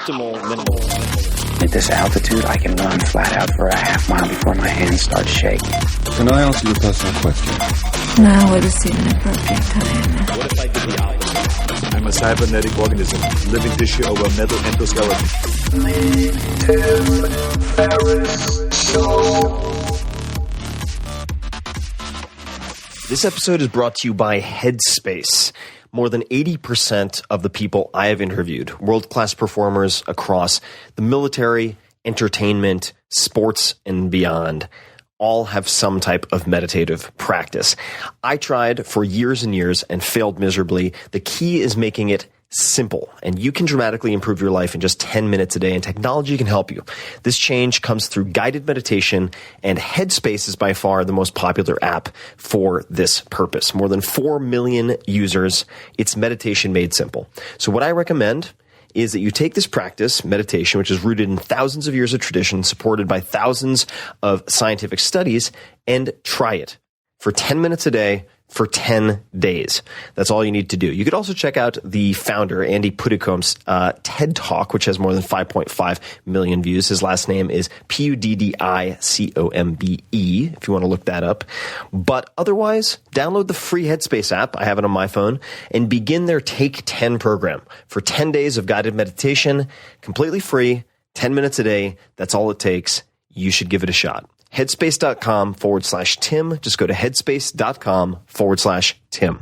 optimal mental. At this altitude, I can run flat out for a half mile before my hands start shaking. Can I ask you a personal question? Now would seem an appropriate time. What if I did the opposite? I'm a cybernetic organism, living tissue over metal endoskeleton. Tim Ferriss Show. This episode is brought to you by Headspace. More than 80% of the people I have interviewed, world-class performers across the military, entertainment, sports, and beyond, all have some type of meditative practice. I tried for years and years and failed miserably. The key is making it simple, and you can dramatically improve your life in just 10 minutes a day, and technology can help you. This change comes through guided meditation, and Headspace is by far the most popular app for this purpose. More than 4 million users. It's meditation made simple. So what I recommend is that you take this practice, meditation, which is rooted in thousands of years of tradition, supported by thousands of scientific studies, and try it for 10 minutes a day for 10 days. That's all you need to do. You could also check out the founder, Andy Puddicombe's TED Talk, which has more than 5.5 million views. His last name is Puddicombe, if you want to look that up. But otherwise, download the free Headspace app. I have it on my phone, and begin their Take 10 program for 10 days of guided meditation, completely free, 10 minutes a day. That's all it takes. You should give it a shot. Headspace.com/Tim. Just go to headspace.com/Tim.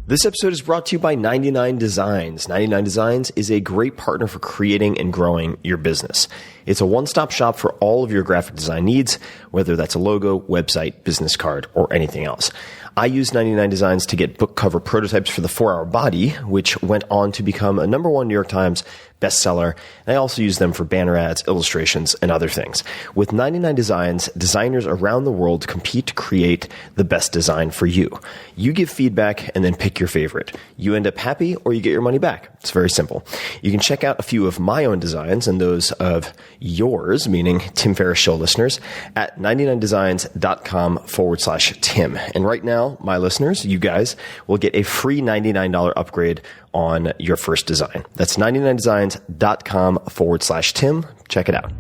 This episode is brought to you by 99 Designs. 99 Designs is a great partner for creating and growing your business. It's a one-stop shop for all of your graphic design needs, whether that's a logo, website, business card, or anything else. I use 99 Designs to get book cover prototypes for The 4-Hour Body, which went on to become a #1 New York Times bestseller. And I also use them for banner ads, illustrations, and other things. With 99 Designs, designers around the world compete to create the best design for you. You give feedback and then pick your favorite. You end up happy or you get your money back. It's very simple. You can check out a few of my own designs and those of yours, meaning Tim Ferriss Show listeners, at 99designs.com/Tim. And right now, my listeners, you guys, will get a free $99 upgrade on your first design. That's 99designs.com/Tim. Check it out.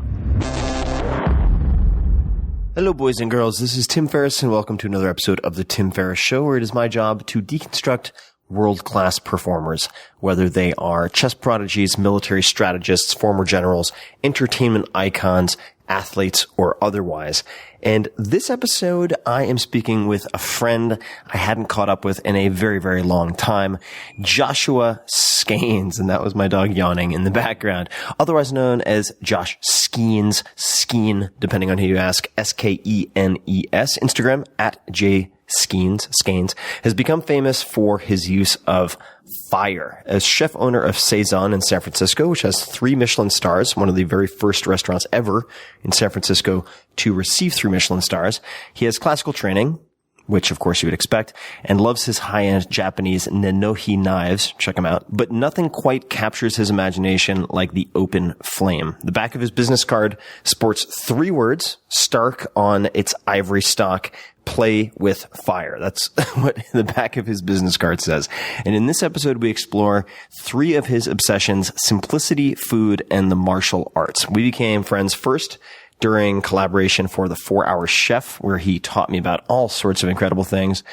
Hello, boys and girls. This is Tim Ferriss, and welcome to another episode of The Tim Ferriss Show, where it is my job to deconstruct world-class performers, whether they are chess prodigies, military strategists, former generals, entertainment icons, athletes, or otherwise. And this episode, I am speaking with a friend I hadn't caught up with in a very, very long time, Joshua Skenes, and that was my dog yawning in the background, otherwise known as Josh Skenes, Skeen, depending on who you ask, Skenes, Instagram, at Skenes, has become famous for his use of fire. As chef owner of Saison in San Francisco, which has 3 Michelin stars, one of the very first restaurants ever in San Francisco to receive 3 Michelin stars, he has classical training, which of course you would expect, and loves his high-end Japanese Nenohi knives. Check them out. But nothing quite captures his imagination like the open flame. The back of his business card sports 3 words, stark on its ivory stock: play with fire. That's what the back of his business card says. And in this episode, we explore 3 of his obsessions: simplicity, food, and the martial arts. We became friends first during collaboration for The 4-Hour Chef, where he taught me about all sorts of incredible things.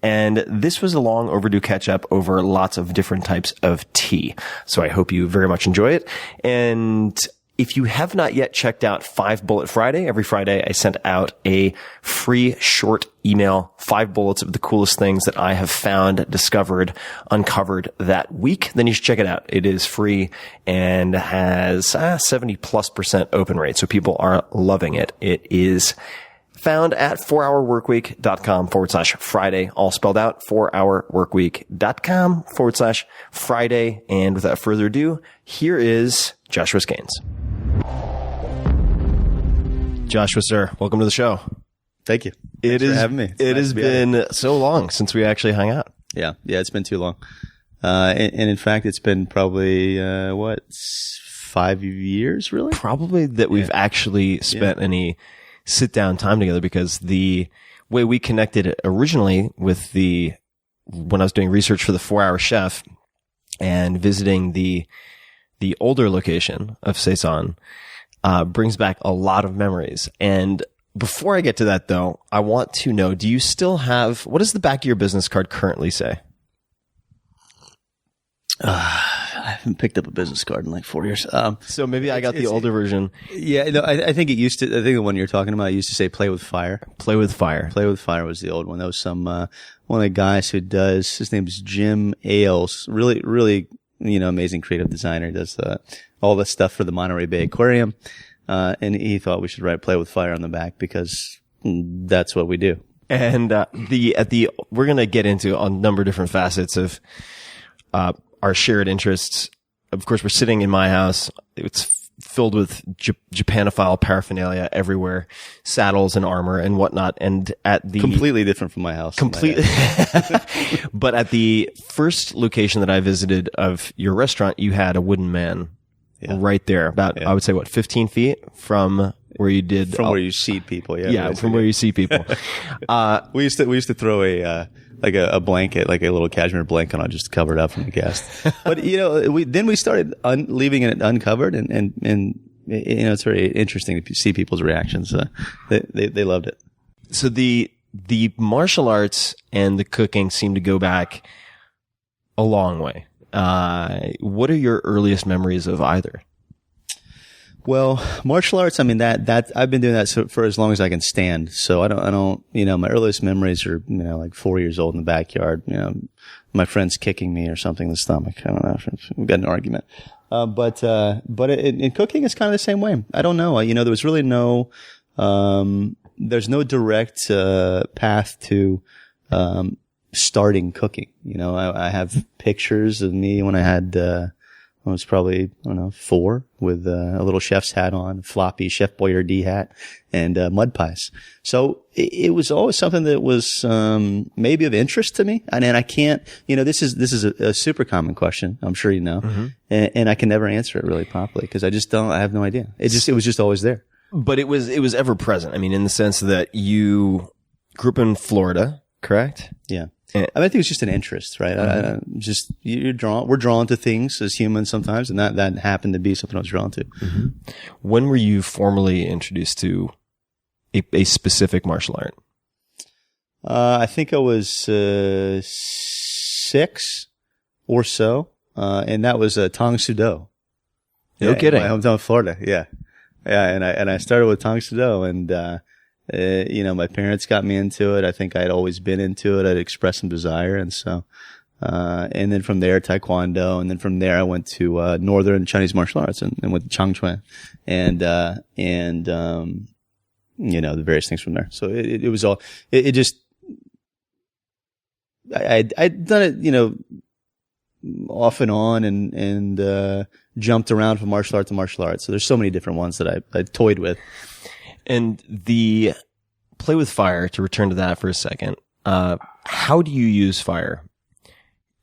And this was a long overdue catch up over lots of different types of tea. So I hope you very much enjoy it. And if you have not yet checked out 5 Bullet Friday, every Friday I sent out a free short email, 5 bullets of the coolest things that I have found, discovered, uncovered that week, then you should check it out. It is free and has 70+% open rate. So people are loving it. It is found at 4hourworkweek.com/Friday, all spelled out, 4hourworkweek.com/Friday. And without further ado, here is Joshua Skenes. Joshua, sir, welcome to the show. Thanks for having me. It has been so long since we actually hung out. Yeah, it's been too long. And in fact, it's been probably, 5 years, really? Probably that we've actually spent any sit-down time together, because the way we connected originally with when I was doing research for The 4-Hour Chef, and visiting the older location of Saison brings back a lot of memories. And before I get to that, though, I want to know, do you still have, what does the back of your business card currently say? I haven't picked up a business card in like 4 years. So maybe I got the older version. Yeah, no, I think it used to. I think the one you're talking about used to say "Play with Fire." Play with Fire. Play with Fire was the old one. That was some one of the guys who does. His name is Jim Ailes. Really, really, amazing creative designer. He does all the stuff for the Monterey Bay Aquarium, and he thought we should write "Play with Fire" on the back because that's what we do. And we're gonna get into a number of different facets of our shared interests. Of course, we're sitting in my house. It's filled with Japanophile paraphernalia everywhere, saddles and armor and whatnot. And at the completely different from my house. Completely. But at the first location that I visited of your restaurant, you had a wooden man right there, about I would say 15 feet from where you did where you seat people. Yeah, from where you see people. We used to throw a blanket, like a little cashmere blanket on, just to cover it up from the guests. But we started leaving it uncovered, and it's very interesting to see people's reactions. They loved it. So the martial arts and the cooking seem to go back a long way. What are your earliest memories of either? Well, martial arts, I mean, that I've been doing that for as long as I can stand. So I don't, my earliest memories are, like 4 years old in the backyard, my friends kicking me or something in the stomach. I don't know. We've got an argument. But in cooking, it's kind of the same way. I don't know. There was really there's no direct, path to, starting cooking. I have pictures of me when I was probably, 4, with a little chef's hat on, floppy Chef Boyardee hat, and mud pies. So it was always something that was maybe of interest to me. And I can't, this is a super common question, I'm sure you know, and I can never answer it really properly because I have no idea. It was just always there. But it was ever present. I mean, in the sense that you grew up in Florida, correct? Yeah. I think it's just an interest, right? We're drawn to things as humans sometimes, and that happened to be something I was drawn to. Mm-hmm. When were you formally introduced to a specific martial art? I think I was 6 or so, and that was Tang Soo Do. No kidding. My hometown, Florida. Yeah, and I started with Tang Soo Do, and my parents got me into it. I think I'd always been into it. I'd expressed some desire. And so, and then from there, Taekwondo. And then from there, I went to, Northern Chinese martial arts and went to Changchuan and, the various things from there. So it was all, it just, I'd done it, off and on and jumped around from martial art to martial art. So there's so many different ones that I toyed with. And the play with fire, to return to that for a second, how do you use fire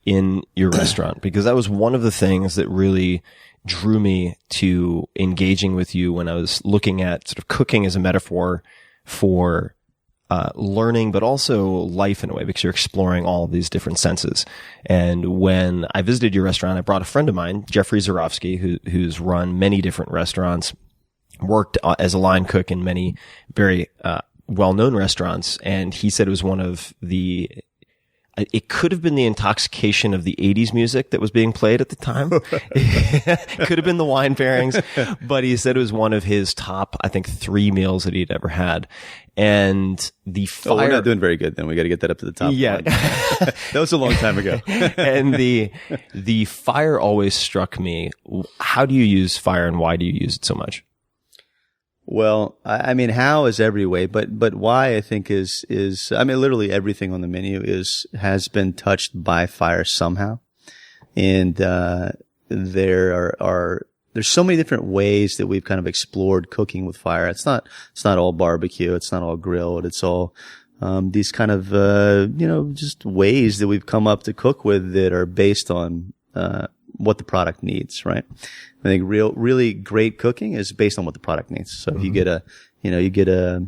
in your restaurant? Because that was one of the things that really drew me to engaging with you when I was looking at sort of cooking as a metaphor for learning, but also life in a way, because you're exploring all of these different senses. And when I visited your restaurant, I brought a friend of mine, Jeffrey Zarofsky, who's run many different restaurants, worked as a line cook in many very well-known restaurants, and he said it was one of it could have been the intoxication of the 80s music that was being played at the time. Could have been the wine pairings, but he said it was one of his top, I think, 3 meals that he'd ever had. And the fire... we're not doing very good then. We got to get that up to the top. Yeah. That was a long time ago. And the fire always struck me. How do you use fire and why do you use it so much? Well, I mean, how is every way, but why I think is, I mean, literally everything on the menu has been touched by fire somehow. And, there's so many different ways that we've kind of explored cooking with fire. It's not all barbecue. It's not all grilled. It's all, these kind of, just ways that we've come up to cook with that are based on, what the product needs, right? I think really great cooking is based on what the product needs. So if you get a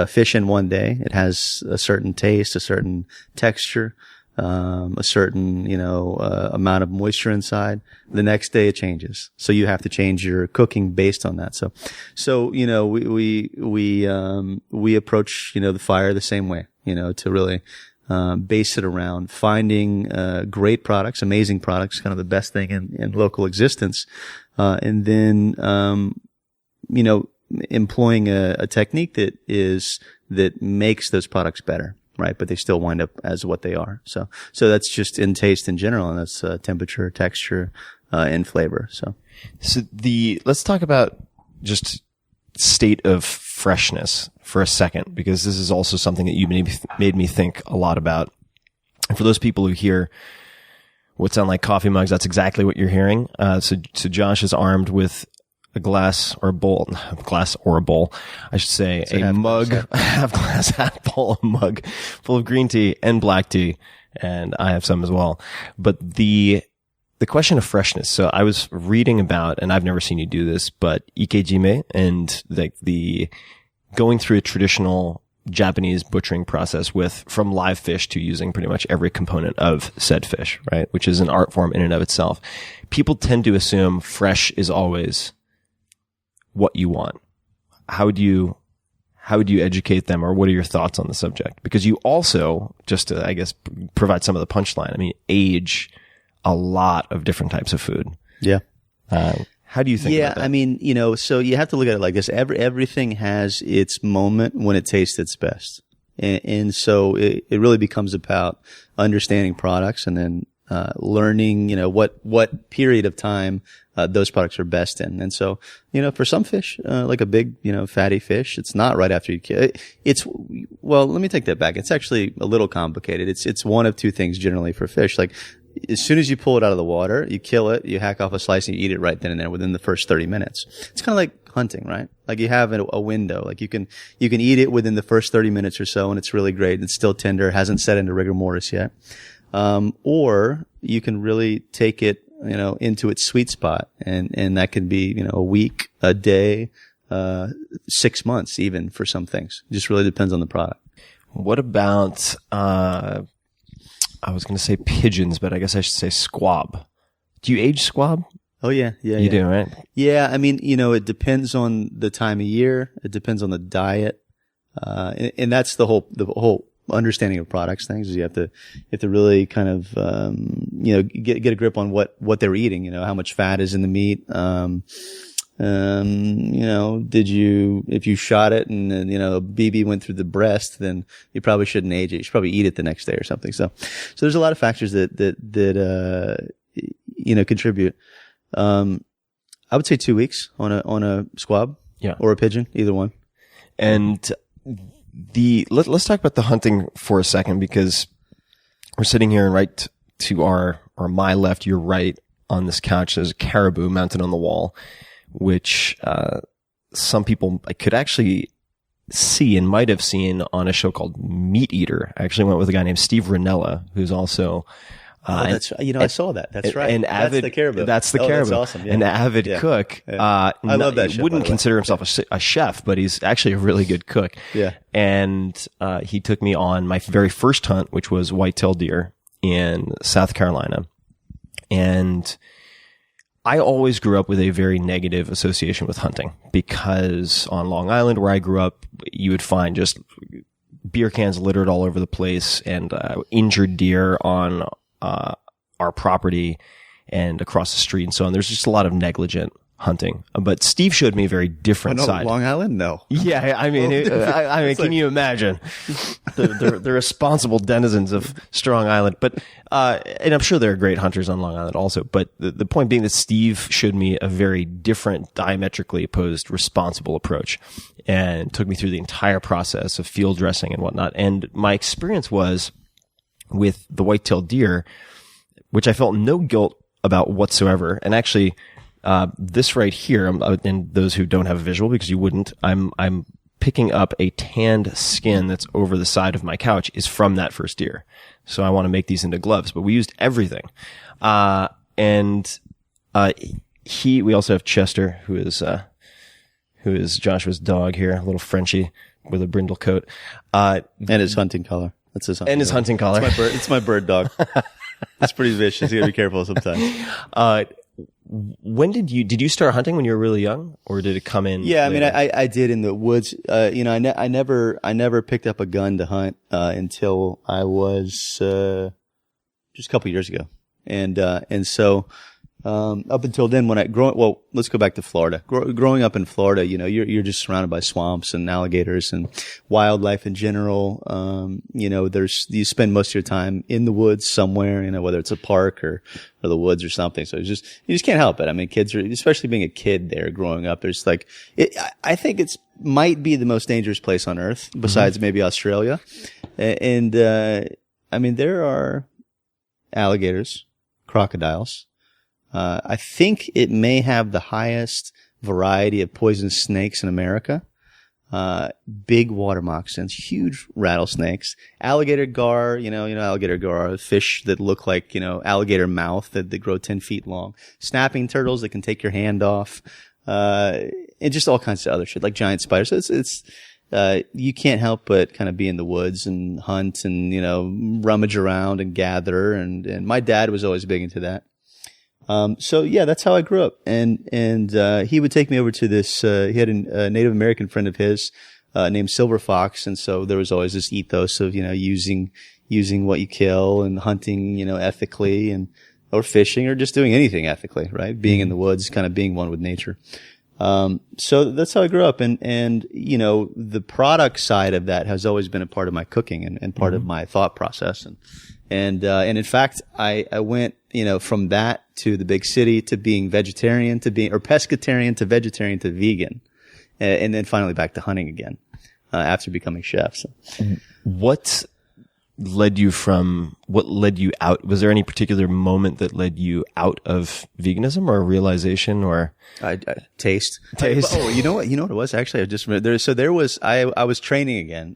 fish in one day, it has a certain taste, a certain texture, a certain, amount of moisture inside. The next day it changes. So you have to change your cooking based on that. So, we approach, the fire the same way, to really, base it around finding, great products, amazing products, kind of the best thing in local existence. And then, employing a technique that makes those products better. Right. But they still wind up as what they are. So that's just in taste in general. And that's, temperature, texture, and flavor. So let's talk about just state of freshness for a second, because this is also something that you made me think a lot about. And for those people who hear what sound like coffee mugs, that's exactly what you're hearing. So Josh is armed with a glass or a bowl, I should say, a mug, half glass, half bowl, a mug full of green tea and black tea. And I have some as well. But the question of freshness. So I was reading about, and I've never seen you do this, but ikejime and the going through a traditional Japanese butchering process from live fish to using pretty much every component of said fish, right? Which is an art form in and of itself. People tend to assume fresh is always what you want. How would you educate them, or what are your thoughts on the subject? Because you also, just to, I guess, provide some of the punchline, age a lot of different types of food. Yeah. How do you think about that? Yeah, so you have to look at it like this. Everything has its moment when it tastes its best. And so it really becomes about understanding products and then learning, what period of time those products are best in. And so, for some fish, like a big, fatty fish, it's not right after you kill it. Well, let me take that back. It's actually a little complicated. It's one of two things generally for fish. Like, as soon as you pull it out of the water, you kill it, you hack off a slice and you eat it right then and there within the first 30 minutes. It's kind of like hunting, right? Like you have a window. Like you can eat it within the first 30 minutes or so, and it's really great. It's still tender, hasn't set into rigor mortis yet. Or you can really take it, into its sweet spot, and that can be, a week, a day, 6 months even for some things. It just really depends on the product. What about, I was going to say pigeons, but I guess I should say squab. Do you age squab? Oh, yeah. You do, right? Yeah. It depends on the time of year. It depends on the diet. And that's the whole understanding of products things is you have to really kind of, get a grip on what they're eating, how much fat is in the meat. If you shot it and then, a BB went through the breast, then you probably shouldn't age it. You should probably eat it the next day or something. So there's a lot of factors that contribute. I would say 2 weeks on a squab. Yeah. Or a pigeon, either one. And let's talk about the hunting for a second, because we're sitting here and right to my left, your right on this couch, there's a caribou mounted on the wall, which some people could actually see and might have seen on a show called Meat Eater. I actually went with a guy named Steve Ranella, who's also I saw that. That's right. That's the caribou. That's the caribou. That's awesome. Yeah. An avid cook. Yeah. I love that chef, wouldn't consider himself a chef, but he's actually a really good cook. Yeah. And he took me on my very first hunt, which was whitetail deer in South Carolina. And I always grew up with a very negative association with hunting, because on Long Island, where I grew up, you would find just beer cans littered all over the place and injured deer on our property and across the street and so on. There's just a lot of negligent hunting. But Steve showed me a very different side. Long Island? No. Yeah, can you imagine the responsible denizens of Strong Island? But and I'm sure there are great hunters on Long Island also. But the point being that Steve showed me a very different, diametrically opposed, responsible approach, and took me through the entire process of field dressing and whatnot. And my experience was with the white-tailed deer, which I felt no guilt about whatsoever. And actually, this right here, and those who don't have a visual, because you wouldn't, I'm picking up a tanned skin that's over the side of my couch, is from that first deer. So I want to make these into gloves, but we used everything. We also have Chester, who is Joshua's dog here, a little Frenchie with a brindle coat. And his hunting collar. That's his hunting And his dog. hunting collar. It's my bird dog. It's pretty vicious. You gotta be careful sometimes. When did you start hunting when you were really young, or did it come in? Yeah, later? I mean, I did in the woods. I never picked up a gun to hunt, until I was, just a couple years ago. And so, up until then, let's go back to Florida. Growing up in Florida, you're just surrounded by swamps and alligators and wildlife in general. You spend most of your time in the woods somewhere, whether it's a park or the woods or something. So you just can't help it. I mean, kids especially being a kid there growing up, there's I think might be the most dangerous place on earth besides maybe Australia. And, I mean, there are alligators, crocodiles. I think it may have the highest variety of poisonous snakes in America. Big water moccasins, huge rattlesnakes, alligator gar, alligator gar, fish that look like, alligator mouth that grow 10 feet long, snapping turtles that can take your hand off, and just all kinds of other shit, like giant spiders. So you can't help but kind of be in the woods and hunt and, rummage around and gather. And my dad was always big into that. So yeah, that's how I grew up. And he would take me over to this, he had a Native American friend of his, named Silver Fox. And so there was always this ethos of, using what you kill and hunting, ethically or fishing or just doing anything ethically, right? Being in the woods, kind of being one with nature. So that's how I grew up. And the product side of that has always been a part of my cooking and part of my thought process. And in fact, I went, from that to the big city to being vegetarian or pescatarian to vegetarian to vegan. And then finally back to hunting again, after becoming chef. So. What led you out? Was there any particular moment that led you out of veganism or a realization or? Taste. You know what it was? Actually, I just remember I was training again.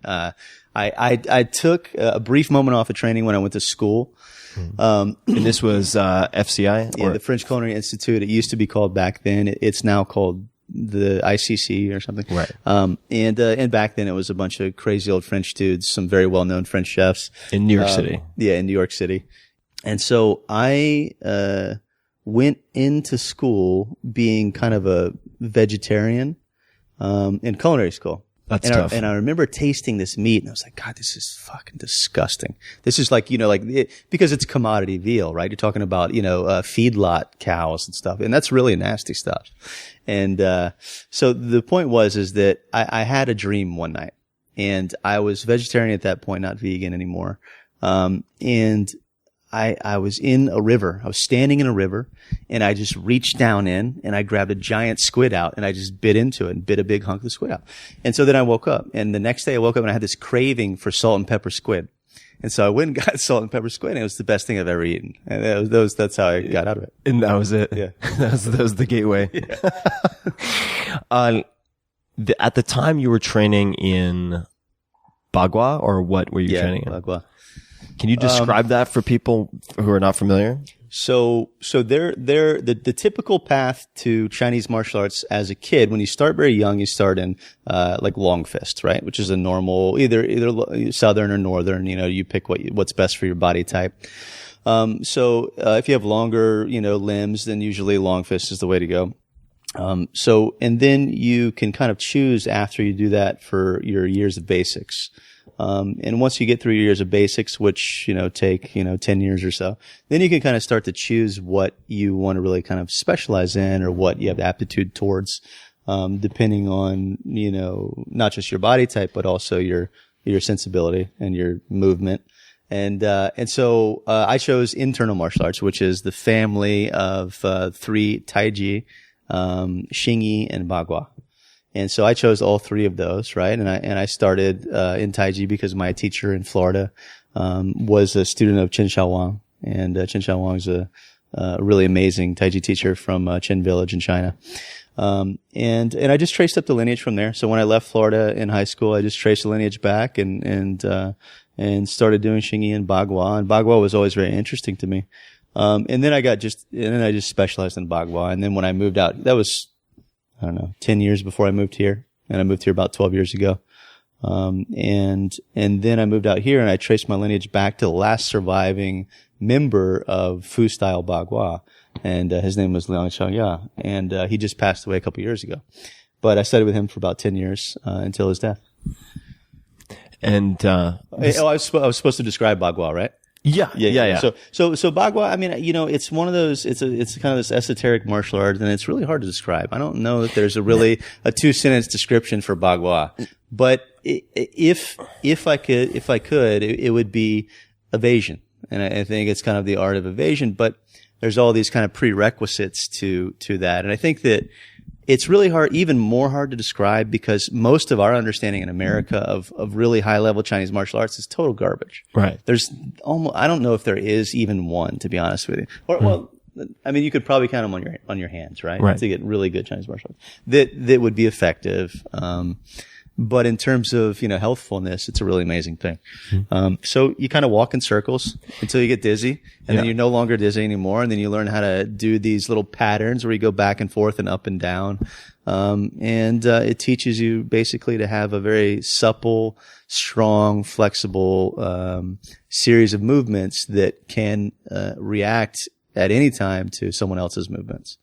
I took a brief moment off of training when I went to school. And this was, FCI? Yeah, the French Culinary Institute. It used to be called back then. It's now called the ICC or something. Right. And back then it was a bunch of crazy old French dudes, some very well-known French chefs. In New York City. Yeah, in New York City. And so I, went into school being kind of a vegetarian, in culinary school. That's tough. And I remember tasting this meat and I was like, God, this is fucking disgusting. This is because it's commodity veal, right? You're talking about, feedlot cows and stuff. And that's really nasty stuff. And, so the point is that I had a dream one night and I was vegetarian at that point, not vegan anymore. And I was in a river. I was standing in a river and I just reached down in and I grabbed a giant squid out and I just bit into it and bit a big hunk of the squid out. And so then I woke up and the next day I woke up and I had this craving for salt and pepper squid. And so I went and got salt and pepper squid and it was the best thing I've ever eaten. And that's how I got out of it. And that was it. Yeah. that was the gateway. Yeah. At the time you were training in Bagua, or what were you training in? Bagua. Can you describe that for people who are not familiar? So the typical path to Chinese martial arts as a kid, when you start very young, you start in, long fists, right? Which is a normal, either southern or northern, you pick what's best for your body type. If you have longer, limbs, then usually long fist is the way to go. And then you can kind of choose after you do that for your years of basics. And once you get through your years of basics, which, take, 10 years or so, then you can kind of start to choose what you want to really kind of specialize in or what you have aptitude towards, depending on, not just your body type, but also your sensibility and your movement. And so I chose internal martial arts, which is the family of, three Tai Chi, Xingyi and Bagua. And so I chose all three of those, right? And I started, in Tai Chi because my teacher in Florida, was a student of Chen Xiaowang. And, Chen Xiaowang is a really amazing Tai Chi teacher from, Chen Village in China. And I just traced up the lineage from there. So when I left Florida in high school, I just traced the lineage back and started doing Xingyi and Bagua. And Bagua was always very interesting to me. And then I just specialized in Bagua. And then when I moved out, that was, 10 years before I moved here. And I moved here about 12 years ago. And then I moved out here and I traced my lineage back to the last surviving member of Fu style Bagua. And, his name was Liang Xiaoya. And, he just passed away a couple years ago. But I studied with him for about 10 years, until his death. And, I was supposed to describe Bagua, right? Yeah. So Bagua, I mean, it's one of those, it's kind of this esoteric martial art, and it's really hard to describe. I don't know that there's a 2-sentence description for Bagua, but if I could, it would be evasion. And I think it's kind of the art of evasion, but there's all these kind of prerequisites to that. And I think that it's really hard, even more hard to describe, because most of our understanding in America of really high level Chinese martial arts is total garbage. Right. There's almost, I don't know if there is even one, to be honest with you. Or, well, I mean, you could probably count them on your hands, right? To get really good Chinese martial arts that would be effective. But in terms of, healthfulness, it's a really amazing thing. So you kind of walk in circles until you get dizzy, and then you're no longer dizzy anymore. And then you learn how to do these little patterns where you go back and forth and up and down. And it teaches you basically to have a very supple, strong, flexible, series of movements that can, react at any time to someone else's movements.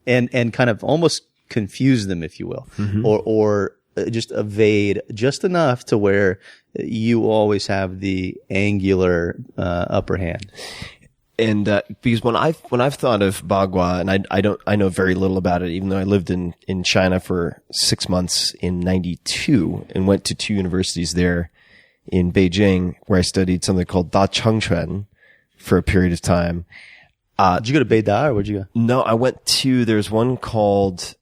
And kind of almost confuse them, if you will, or just evade just enough to where you always have the angular upper hand. And because when I've thought of Bagua, and I know very little about it, even though I lived in China for 6 months in 92 and went to 2 universities there in Beijing, where I studied something called Da Chengquan for a period of time. Did you go to Beida, or where'd you go? No, I went to, there's one called,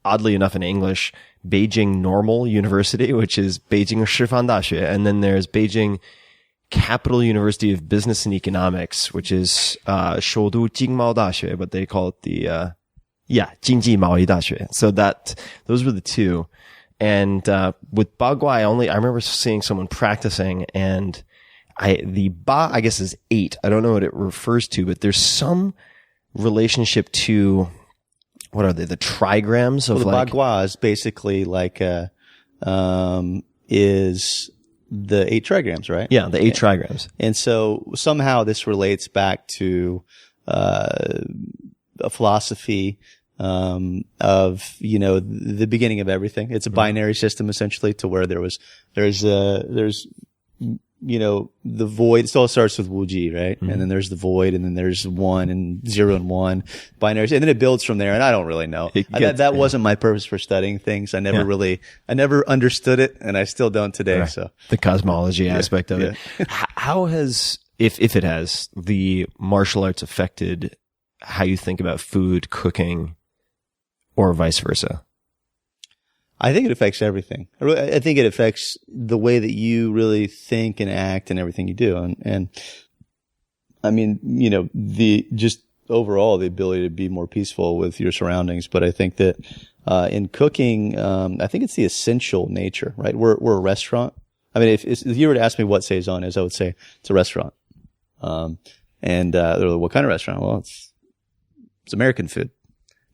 oddly enough in English, Beijing Normal University, which is Beijing Shifan Daxue, and then there's Beijing Capital University of Business and Economics, which is Shoudu Jingmao Daxue, but they call it the Jingji Maoyi Daxue. So those were the 2. And with Bagua, I remember seeing someone practicing, and the Ba, I guess, is 8. I don't know what it refers to, but there's some relationship to, what are they? The trigrams of, the Bagua is basically like is the 8 trigrams, right? Yeah, the 8 trigrams. And so somehow this relates back to a philosophy of, the beginning of everything. It's a binary system, essentially, to where there's the void. It all starts with Wuji, right? And then there's the void, and then there's 1 and 0 and 1 binaries, and then it builds from there. And I don't really know. That wasn't my purpose for studying things. I never understood it, and I still don't today. Right. So the cosmology aspect of it. How has, if it has, the martial arts affected how you think about food, cooking, or vice versa? I think it affects everything. I think it affects the way that you really think and act and everything you do. And I mean, just overall the ability to be more peaceful with your surroundings. But I think that, in cooking, I think it's the essential nature, right? We're a restaurant. I mean, if you were to ask me what Saison is, I would say it's a restaurant. They're like, what kind of restaurant? Well, it's American food,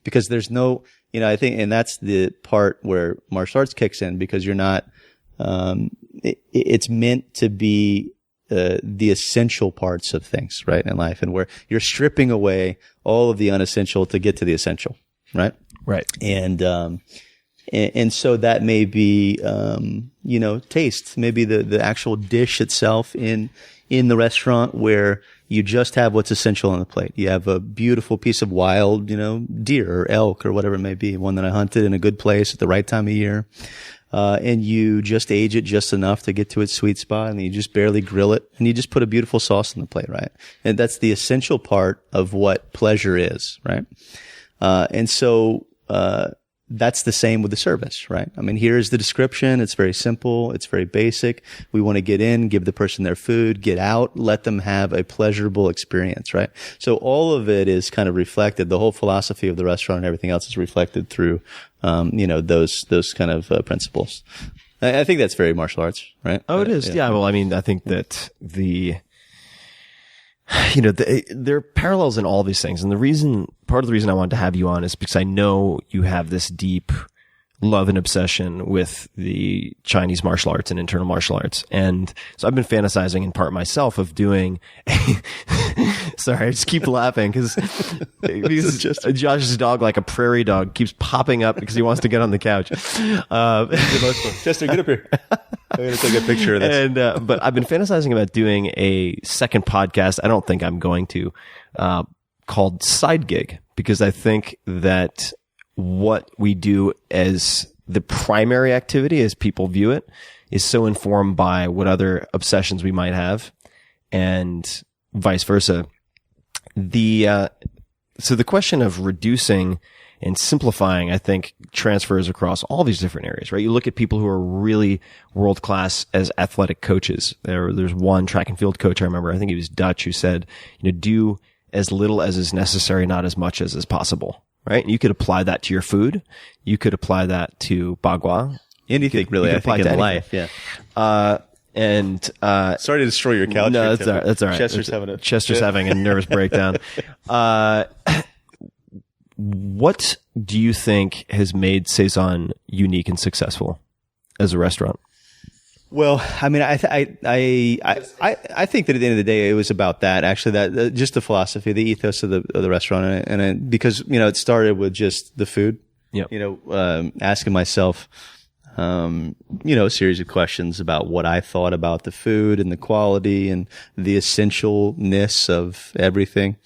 because there's no, I think, and that's the part where martial arts kicks in, because you're not, it's meant to be, the essential parts of things, right, in life, and where you're stripping away all of the unessential to get to the essential, right? Right. And so that may be, taste, maybe the actual dish itself in the restaurant, where you just have what's essential on the plate. You have a beautiful piece of wild, deer or elk or whatever it may be, one that I hunted in a good place at the right time of year. And you just age it just enough to get to its sweet spot, and you just barely grill it, and you just put a beautiful sauce on the plate, right? And that's the essential part of what pleasure is, right? And so, that's the same with the service, right? I mean, here's the description. It's very simple. It's very basic. We want to get in, give the person their food, get out, let them have a pleasurable experience, right? So all of it is kind of reflected. The whole philosophy of the restaurant and everything else is reflected through, those kind of principles. I think that's very martial arts, right? Oh, it is. Yeah. Well, I mean, I think that there are parallels in all these things. And part of the reason I wanted to have you on is because I know you have this deep love and obsession with the Chinese martial arts and internal martial arts. And so I've been fantasizing in part myself of doing, sorry, I just keep laughing because Josh's dog, like a prairie dog, keeps popping up because he wants to get on the couch. Chester, get up here. I'm going to take a picture of this. And, but I've been fantasizing about doing a second podcast. I don't think I'm going to, called Side Gig, because I think that what we do as the primary activity, as people view it, is so informed by what other obsessions we might have, and vice versa. So the question of reducing and simplifying, I think, transfers across all these different areas, right? You look at people who are really world class as athletic coaches. There's one track and field coach I remember, I think he was Dutch, who said, do as little as is necessary, not as much as is possible. Right? And you could apply that to your food. You could apply that to Baguazhang. Anything really, I think, in life. Yeah. Sorry to destroy your couch. No, that's all right. Chester's having a nervous breakdown. What do you think has made Saison unique and successful as a restaurant? Well, I mean, I think that at the end of the day, it was about that. Actually, that just the philosophy, the ethos of the restaurant, and because it started with just the food. Yeah. Asking myself, a series of questions about what I thought about the food and the quality and the essentialness of everything,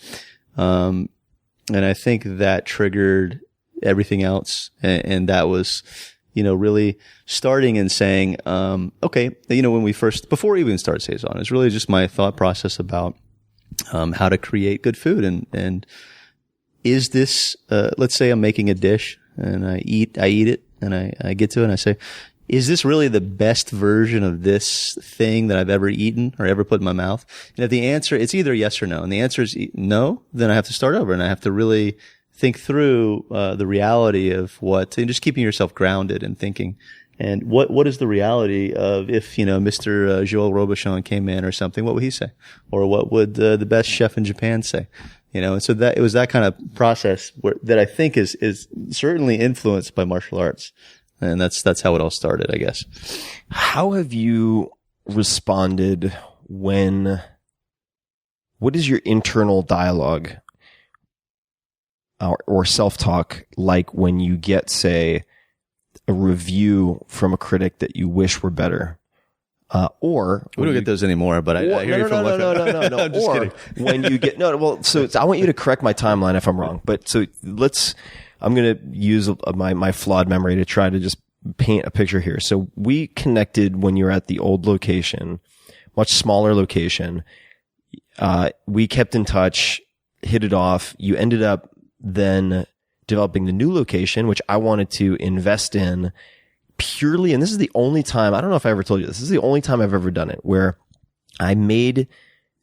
and I think that triggered everything else, and that was, really starting and saying, okay, when we first, before we even start Saison, it's really just my thought process about, how to create good food. And is this, let's say I'm making a dish and I eat it and I get to it and I say, is this really the best version of this thing that I've ever eaten or ever put in my mouth? And if the answer, it's either yes or no. And the answer is no, then I have to start over and I have to really think through the reality of and just keeping yourself grounded and thinking. And what is the reality of if, Mr. Joel Robuchon came in or something, what would he say? Or what would the best chef in Japan say? And so that it was that kind of process that I think is certainly influenced by martial arts. And that's how it all started, I guess. How have you responded what is your internal dialogue or self-talk like when you get, say, a review from a critic that you wish were better? Or we don't get those anymore, but I hear you from no. I'm just kidding. When you get so I want you to correct my timeline if I'm wrong. But so I'm going to use my flawed memory to try to just paint a picture here. So we connected when you were at the old location, much smaller location. We kept in touch, hit it off. You ended up then developing the new location, which I wanted to invest in purely, and this is the only time, I don't know if I ever told you this is the only time I've ever done it, where I made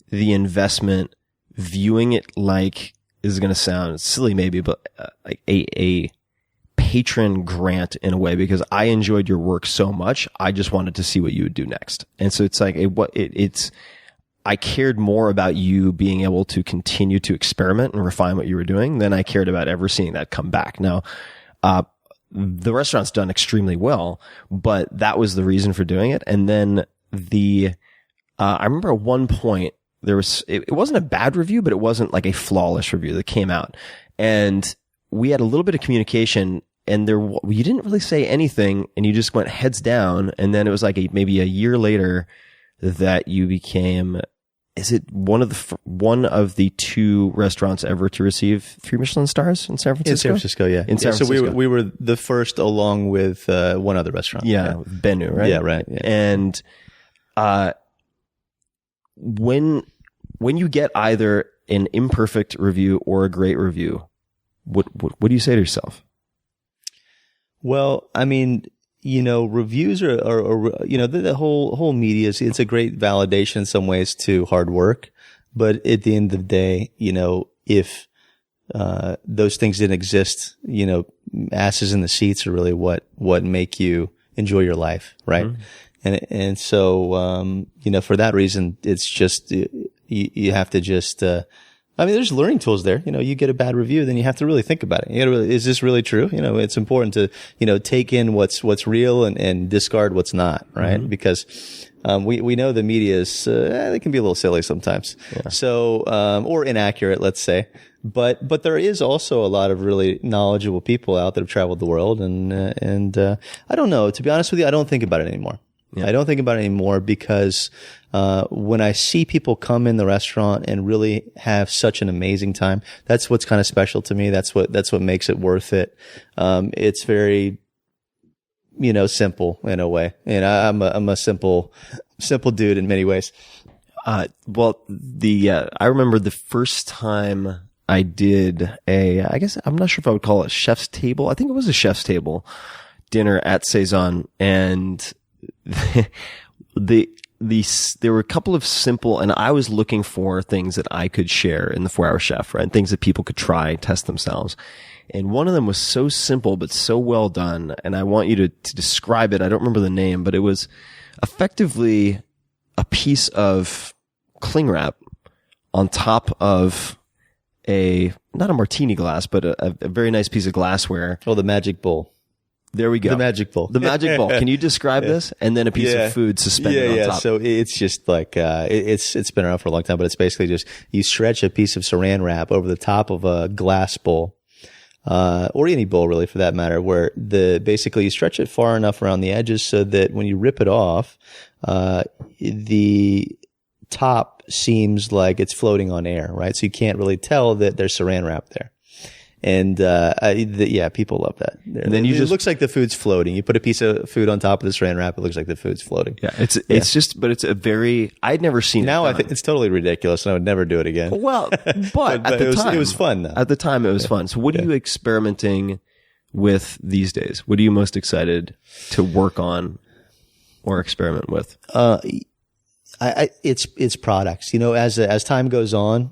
the investment viewing it like, this is going to sound silly maybe, but like a patron grant in a way, because I enjoyed your work so much. I just wanted to see what you would do next. And so it's like, I cared more about you being able to continue to experiment and refine what you were doing than I cared about ever seeing that come back. Now, the restaurant's done extremely well, but that was the reason for doing it. And then I remember at one point there was, it wasn't a bad review, but it wasn't like a flawless review that came out. And we had a little bit of communication, and you didn't really say anything, and you just went heads down. And then it was like maybe a year later that you became, is it one of the two restaurants ever to receive 3 Michelin stars in San Francisco? In San Francisco, yeah. In San Francisco. So we were the first, along with one other restaurant. Yeah, Bennu, right? Yeah, right. Yeah. And when you get either an imperfect review or a great review, what do you say to yourself? Well, I mean, reviews are the whole media it's a great validation in some ways to hard work. But at the end of the day, if, those things didn't exist, asses in the seats are really what make you enjoy your life. Right. Mm-hmm. And so, for that reason, it's just, you have to just, I mean, there's learning tools there. You get a bad review, then you have to really think about it. Is this really true? It's important to, take in what's real and discard what's not, right? Mm-hmm. Because, we know the media is, they can be a little silly sometimes. Yeah. So, or inaccurate, let's say. But there is also a lot of really knowledgeable people out that have traveled the world. And I don't know. To be honest with you, I don't think about it anymore. Yeah. I don't think about it anymore because, when I see people come in the restaurant and really have such an amazing time, that's what's kind of special to me. That's what makes it worth it. It's very, simple in a way. And I'm a simple dude in many ways. I remember the first time I did I guess I'm not sure if I would call it a chef's table. I think it was a chef's table dinner at Saison, and there were a couple of simple, and I was looking for things that I could share in the 4-Hour Chef, right? Things that people could try, test themselves. And one of them was so simple, but so well done. And I want you to describe it. I don't remember the name, but it was effectively a piece of cling wrap on top of not a martini glass, but a very nice piece of glassware. Oh, the magic bowl. There we go. The magic bowl. The magic bowl. Can you describe this? And then a piece of food suspended on top. Yeah. So it's just like, it's been around for a long time, but it's basically just, you stretch a piece of saran wrap over the top of a glass bowl, or any bowl really for that matter, where basically you stretch it far enough around the edges so that when you rip it off, the top seems like it's floating on air, right? So you can't really tell that there's saran wrap there. And, people love that. And then it looks like the food's floating. You put a piece of food on top of the saran wrap, it looks like the food's floating. Yeah. It's a very, I'd never seen it. Now I think it's totally ridiculous and I would never do it again. Well, but at the time, it was fun though. At the time, it was fun. So what are you experimenting with these days? What are you most excited to work on or experiment with? It's products, as time goes on,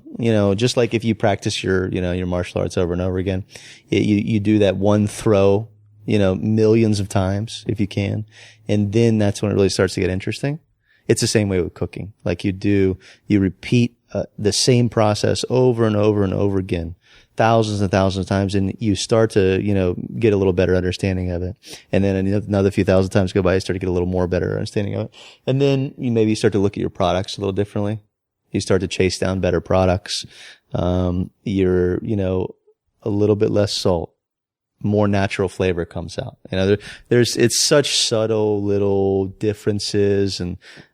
just like if you practice your martial arts over and over again, you do that one throw, millions of times if you can. And then that's when it really starts to get interesting. It's the same way with cooking. Like you repeat the same process over and over and over again, thousands and thousands of times, and you start to, get a little better understanding of it. And then another few thousand times go by, you start to get a little more better understanding of it. And then you maybe start to look at your products a little differently. You start to chase down better products. You're, a little bit less salt, more natural flavor comes out. It's such subtle little differences,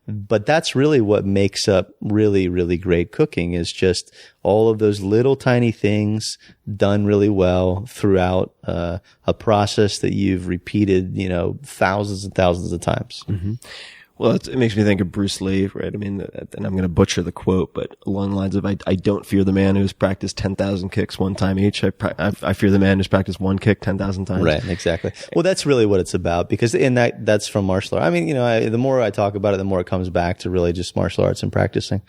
but that's really what makes up really, really great cooking, is just all of those little tiny things done really well throughout a process that you've repeated, thousands and thousands of times. Mm-hmm. Well, it makes me think of Bruce Lee, right? I mean, and I'm going to butcher the quote, but along the lines of, I don't fear the man who's practiced 10,000 kicks one time each. I fear the man who's practiced one kick 10,000 times. Right, exactly. Well, that's really what it's about, because that's from martial art. I mean, the more I talk about it, the more it comes back to really just martial arts and practicing.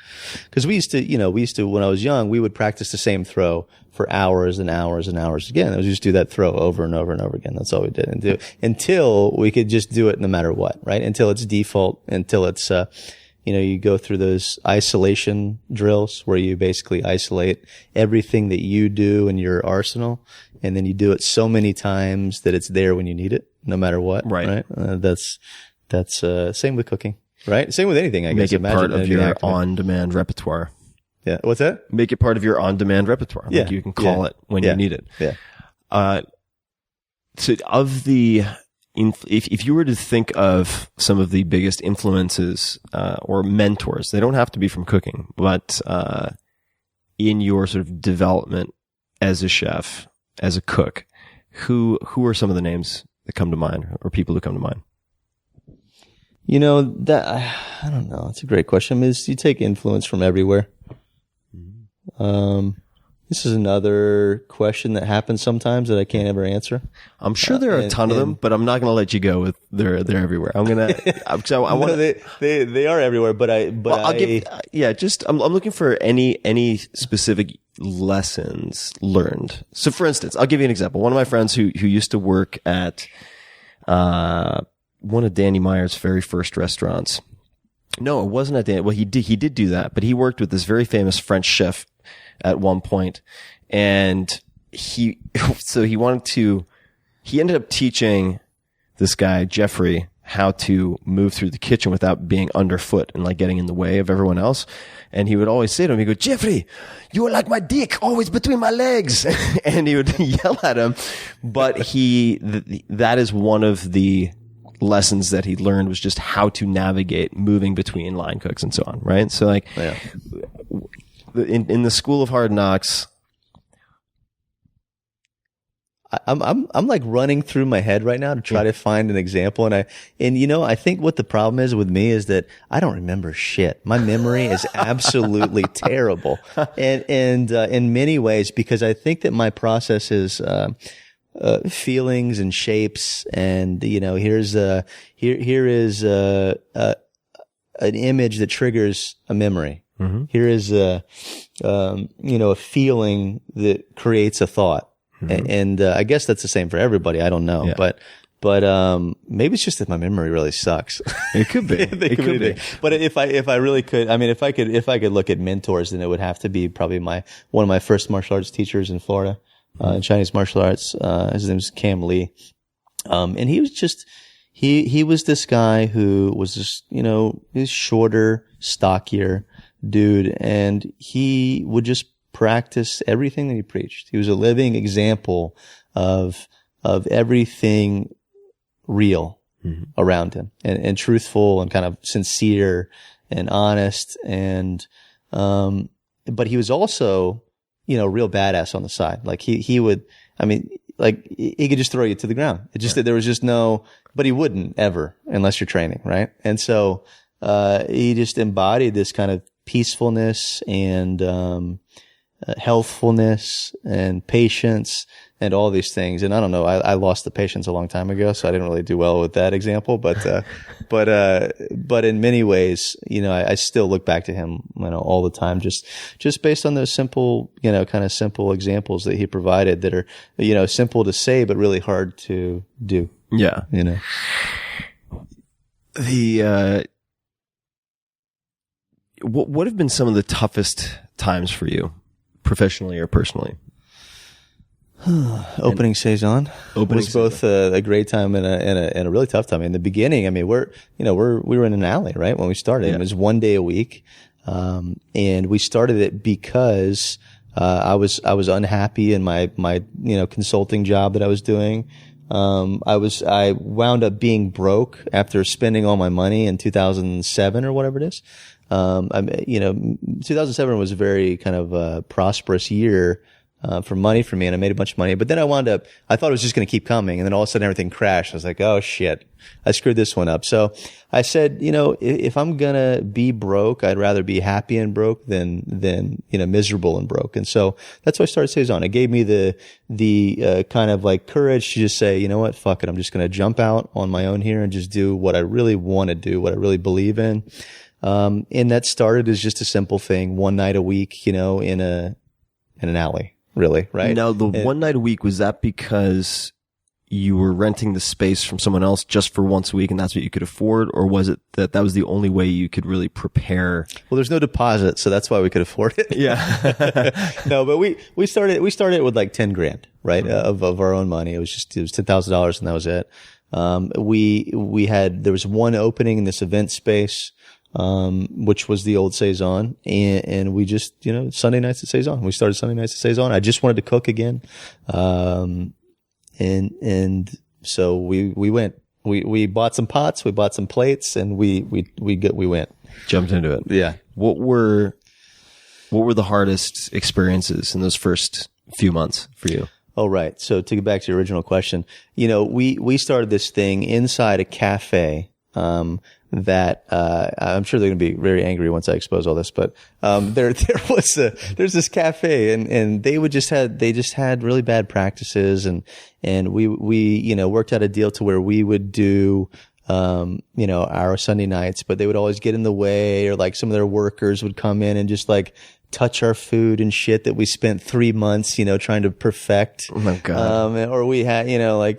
Because we used to, when I was young, we would practice the same throw for hours and hours and hours again. We just do that throw over and over and over again. That's all we did, and do until we could just do it no matter what, right? Until it's default, until it's, you go through those isolation drills where you basically isolate everything that you do in your arsenal, and then you do it so many times that it's there when you need it, no matter what. Right. That's same with cooking, right? Same with anything, I guess. Make it part of your on-demand repertoire. Yeah. What's that? Make it part of your on-demand repertoire. Yeah. Like you can call it when you need it. Yeah. So if you were to think of some of the biggest influences, or mentors, they don't have to be from cooking, but, in your sort of development as a chef, as a cook, who are some of the names that come to mind, or people who come to mind? That, I don't know. It's a great question. I mean, you take influence from everywhere. This is another question that happens sometimes that I can't ever answer. I'm sure there are a ton of them, but I'm not going to let you go with they're everywhere. I'm going to, so I want they are everywhere, I'm looking for any specific lessons learned. So for instance, I'll give you an example. One of my friends who used to work at, one of Danny Meyer's very first restaurants. No, it wasn't at Danny. Well, he did do that, but he worked with this very famous French chef, at one point, and he ended up teaching this guy, Jeffrey, how to move through the kitchen without being underfoot and like getting in the way of everyone else. And he would always say to him, he'd go, Jeffrey, you are like my dick, always between my legs. And he would yell at him. But that is one of the lessons that he learned, was just how to navigate moving between line cooks and so on. Right. So like in the School of Hard Knocks, I'm like running through my head right now to try to find an example. And I think what the problem is with me is that I don't remember shit. My memory is absolutely terrible. And in many ways, because I think that my process is, feelings and shapes. And, here is an image that triggers a memory. Mm-hmm. Here is a feeling that creates a thought. Mm-hmm. And I guess that's the same for everybody. I don't know, yeah. but maybe it's just that my memory really sucks. It could be. It could be. But if I really could, I mean, if I could look at mentors, then it would have to be probably one of my first martial arts teachers in Florida, in Chinese martial arts. His name is Cam Lee. And he was just, he was this guy who was just, he's shorter, stockier dude, and he would just practice everything that he preached. He was a living example of everything real around him, and truthful and kind of sincere and honest. And, but he was also, real badass on the side. Like he could just throw you to the ground. It just, that there was just but he wouldn't ever unless you're training, right? And so, he just embodied this kind of peacefulness and, healthfulness and patience and all these things. And I don't know, I lost the patience a long time ago, so I didn't really do well with that example. But in many ways, I still look back to him, all the time, just based on those simple, kind of simple examples that he provided that are, simple to say, but really hard to do. Yeah. What have been some of the toughest times for you, professionally or personally? Opening Saison was both a great time and a really tough time. In the beginning, I mean, we were in an alley, right? When we started, yeah. It was 1 day a week. And we started it because, I was unhappy in my consulting job that I was doing. I wound up being broke after spending all my money in 2007 or whatever it is. 2007 was a very kind of prosperous year for money for me, and I made a bunch of money. But then I thought it was just going to keep coming, and then all of a sudden everything crashed. I was like, oh shit, I screwed this one up. So I said, if I'm gonna be broke, I'd rather be happy and broke than miserable and broke. And so that's why I started Saison. It gave me the kind of like courage to just say, you know what, fuck it, I'm just gonna jump out on my own here and just do what I really want to do, what I really believe in. And that started as just a simple thing, one night a week, in an alley, really, right? Now, one night a week, was that because you were renting the space from someone else just for once a week and that's what you could afford? Or was it that was the only way you could really prepare? Well, there's no deposit, so that's why we could afford it. Yeah. No, but we started with like 10 grand, right? Of our own money. It was $10,000 and that was it. There was one opening in this event space, which was the old Saison, and we just, Sunday nights at Saison. We started Sunday nights at Saison. I just wanted to cook again. And so we went, we bought some pots, we bought some plates, and we went. Jumped into it. Yeah. What were the hardest experiences in those first few months for you? Oh, right. So to get back to your original question, we started this thing inside a cafe, that, I'm sure they're going to be very angry once I expose all this, but, there's this cafe and they just had really bad practices and we, worked out a deal to where we would do, our Sunday nights, but they would always get in the way, or like some of their workers would come in and just like touch our food and shit that we spent 3 months, trying to perfect. Oh my God. Or we had,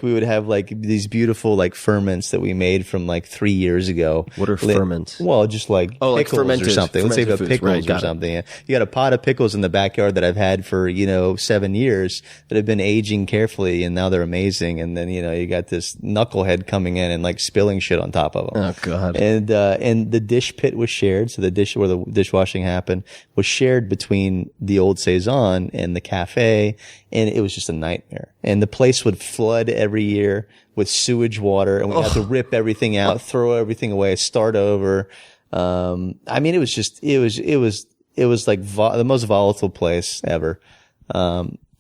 we would have like these beautiful like ferments that we made from like 3 years ago. What are ferments? Well, just like pickles like fermented, or something. Let's say fermented about foods. pickles Right, or something. You got a pot of pickles in the backyard that I've had for, 7 years that have been aging carefully, and now they're amazing. And then, you got this knucklehead coming in and like spilling shit on top of them. Oh God. And the dish pit was shared. So the dish where the dishwashing happened was shared between the old Saison and the cafe. And it was just a nightmare. And the place would flood every year with sewage water, and we had to rip everything out, throw everything away, start over. It was just, it was like the most volatile place ever.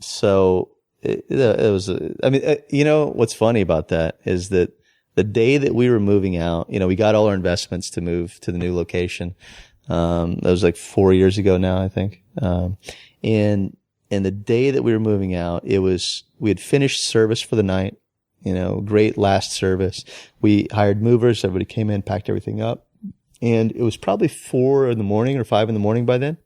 So it was, what's funny about that is that the day that we were moving out, we we got all our investments to move to the new location. That was like 4 years ago now, I think. And the day that we were moving out, we had finished service for the night, great last service. We hired movers. Everybody came in, packed everything up. And it was probably 4 in the morning or 5 in the morning by then.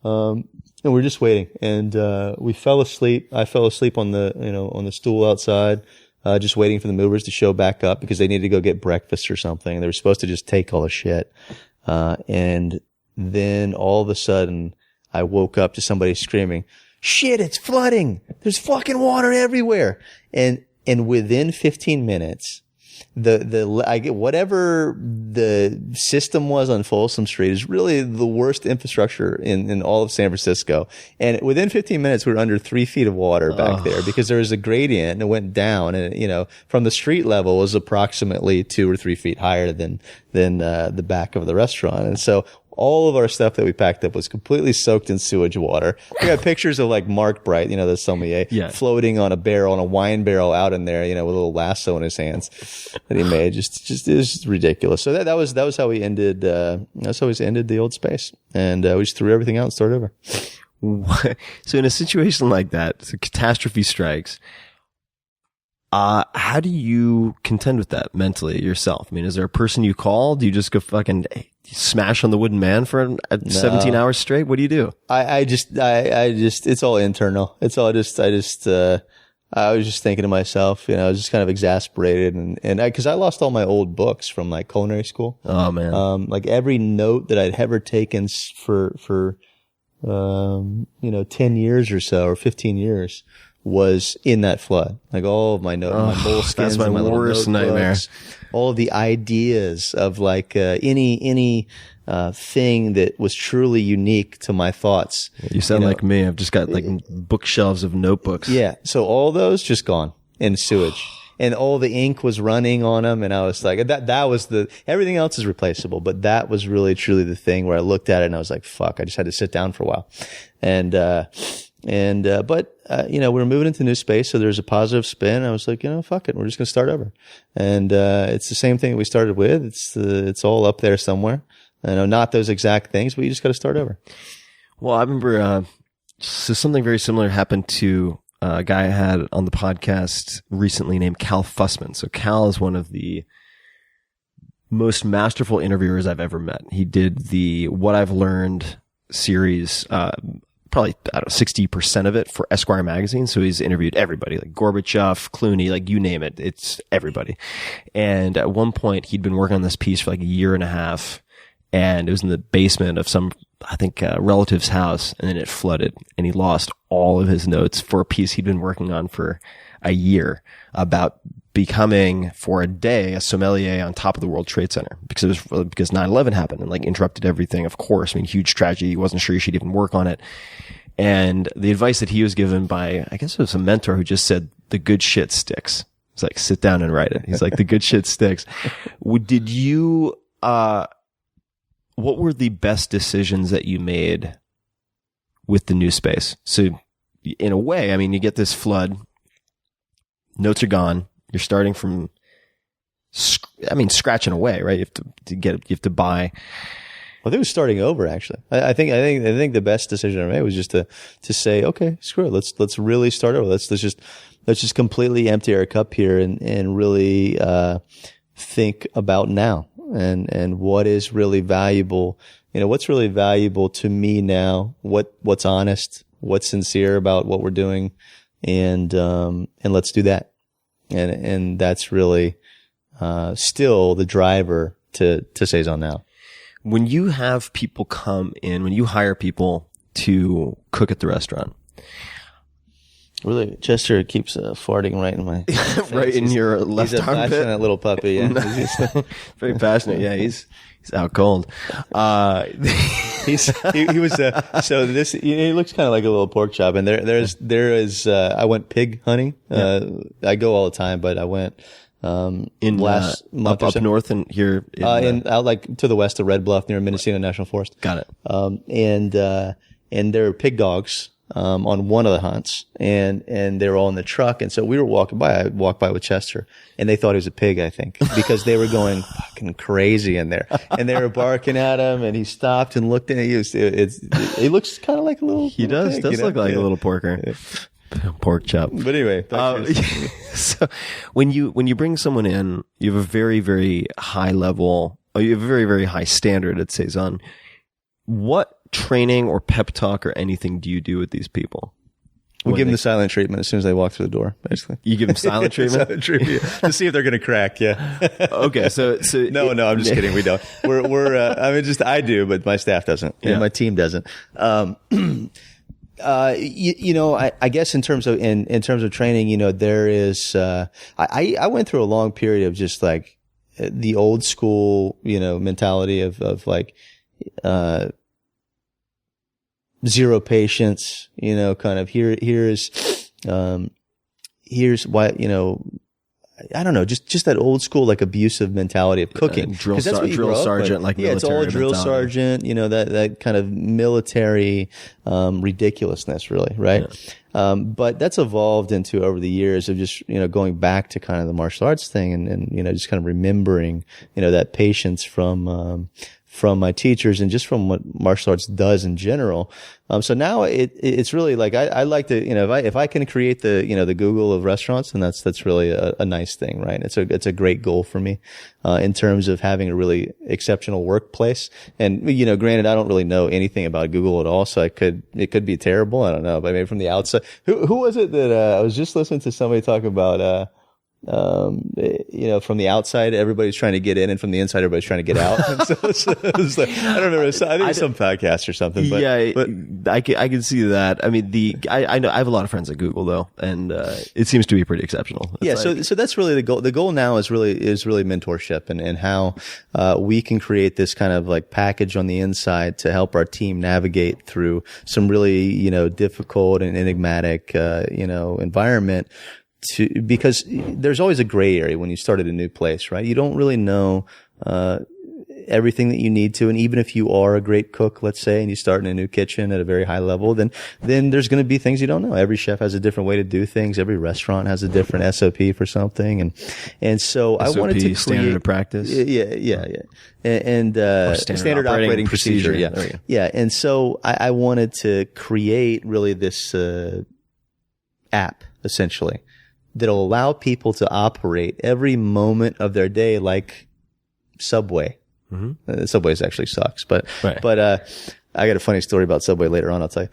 And we were just waiting. And, we fell asleep. I fell asleep on the stool outside, just waiting for the movers to show back up because they needed to go get breakfast or something. They were supposed to just take all the shit. And then all of a sudden I woke up to somebody screaming, "Shit, it's flooding. There's fucking water everywhere." And within 15 minutes, whatever the system was on Folsom Street is really the worst infrastructure in all of San Francisco. And within 15 minutes, we were under 3 feet of water back there because there was a gradient and it went down, and from the street level was approximately 2 or 3 feet higher than the back of the restaurant. And so all of our stuff that we packed up was completely soaked in sewage water. We got pictures of like Mark Bright, the sommelier, floating on a wine barrel out in there, with a little lasso in his hands that he made. Just it was ridiculous. So that was how we ended. That's how we ended the old space, and we just threw everything out and started over. So in a situation like that, so catastrophe strikes. How do you contend with that mentally yourself? I mean, is there a person you call? Do you just go fucking smash on the wooden man for 17 hours straight? What do you do? I just, it's all internal. It's all I was just thinking to myself, I was just kind of exasperated and cause I lost all my old books from like culinary school. Oh man. Like every note that I'd ever taken for 10 years or so, or 15 years, was in that flood. Like all of my notes, my moleskins, that's my worst nightmare. All of the ideas of like any thing that was truly unique to my thoughts. You sound like me. I've just got like bookshelves of notebooks. Yeah. So all those just gone in sewage. And all the ink was running on them, and I was like, that was everything else is replaceable, but that was really truly the thing where I looked at it and I was like, fuck, I just had to sit down for a while. But we were moving into new space, so there's a positive spin. I was like, fuck it, we're just going to start over. And, it's the same thing we started with. It's all up there somewhere. I know not those exact things, but you just got to start over. Well, I remember, so something very similar happened to a guy I had on the podcast recently named Cal Fussman. So Cal is one of the most masterful interviewers I've ever met. He did the What I've Learned series, probably, 60% of it for Esquire magazine. So he's interviewed everybody, like Gorbachev, Clooney, like you name it. It's everybody. And at one point he'd been working on this piece for like a year and a half, and it was in the basement of some, I think, relative's house, and then it flooded, and he lost all of his notes for a piece he'd been working on for a year about becoming, for a day, a sommelier on top of the World Trade Center because 9/11 happened and like interrupted everything. Of course, I mean, huge tragedy. He wasn't sure he should even work on it. And the advice that he was given by, I guess it was a mentor who just said, the good shit sticks. It's like, sit down and write it. He's like, the good shit sticks. Did you, what were the best decisions that you made with the new space? So in a way, I mean, you get this flood, notes are gone. You're starting from, scratching away, right? You have to buy. Well, I think it was starting over, actually. I think the best decision I made was just to say, okay, screw it. Let's really start over. Let's just completely empty our cup here and really, think about now and what is really valuable what's really valuable to me now, what's honest, what's sincere about what we're doing, and let's do that. And that's really, still the driver to Saison now. When you have people come in, when you hire people to cook at the restaurant, really, Chester keeps farting right in my face. Right in your left he's armpit. He's a passionate little puppy. Yeah, very passionate. Yeah, he's out cold. He was so this he looks kind of like a little pork chop, and there is I went pig hunting. I go all the time, but I went in last month or up so. North and here in out like to the west of Red Bluff near Mendocino National Forest. Got it. And there were pig dogs on one of the hunts, and they were all in the truck. And so we were walking by. I walked by with Chester, and they thought he was a pig, I think, because they were going fucking crazy in there, and they were barking at him. And he stopped and looked at him. He looks kind of like a little. He does pig, look like a little porker. Yeah. Pork chop. But anyway, so when you bring someone in, you have a very, very high level, or you have a very, very high standard at Saison. What training or pep talk or anything do you do with these people? We give them the silent treatment as soon as they walk through the door, basically. You give them silent treatment? Silent treatment, to see if they're going to crack, yeah. Okay, so No, I'm just kidding. We don't. I do, but my staff doesn't. Yeah. My team doesn't. I guess in terms of training, there is, I went through a long period of just like the old school, mentality of like, zero patience, kind of here's why, I don't know, just that old school, like abusive mentality of cooking. Drill sergeant, like yeah, it's all drill sergeant, that kind of military, ridiculousness really, right? Yeah. But that's evolved into over the years of just, going back to kind of the martial arts thing and just kind of remembering, that patience from my teachers and just from what martial arts does in general. So now it's really like, I like to, if I can create the Google of restaurants, then that's really a nice thing, right? It's a great goal for me, in terms of having a really exceptional workplace. And, granted, I don't really know anything about Google at all. So it could be terrible. I don't know, but maybe from the outside, who was it that, I was just listening to somebody talk about, from the outside, everybody's trying to get in, and from the inside, everybody's trying to get out. And so it's like, I don't remember. I think it's some podcast or something. But, I can see that. I mean, I know I have a lot of friends at Google though, and it seems to be pretty exceptional. It's so that's really the goal. The goal now is really mentorship and how we can create this kind of like package on the inside to help our team navigate through some really difficult and enigmatic environment. Because there's always a gray area when you start at a new place, right? You don't really know everything that you need to, and even if you are a great cook, let's say, and you start in a new kitchen at a very high level, then there's going to be things you don't know. Every chef has a different way to do things. Every restaurant has a different SOP for something, and so SOP, I wanted to create standard of practice. Yeah. And standard operating procedure. Yeah. And so I wanted to create really this app essentially that'll allow people to operate every moment of their day like Subway. Mm-hmm. Subway actually sucks, but I got a funny story about Subway later on, I'll tell you.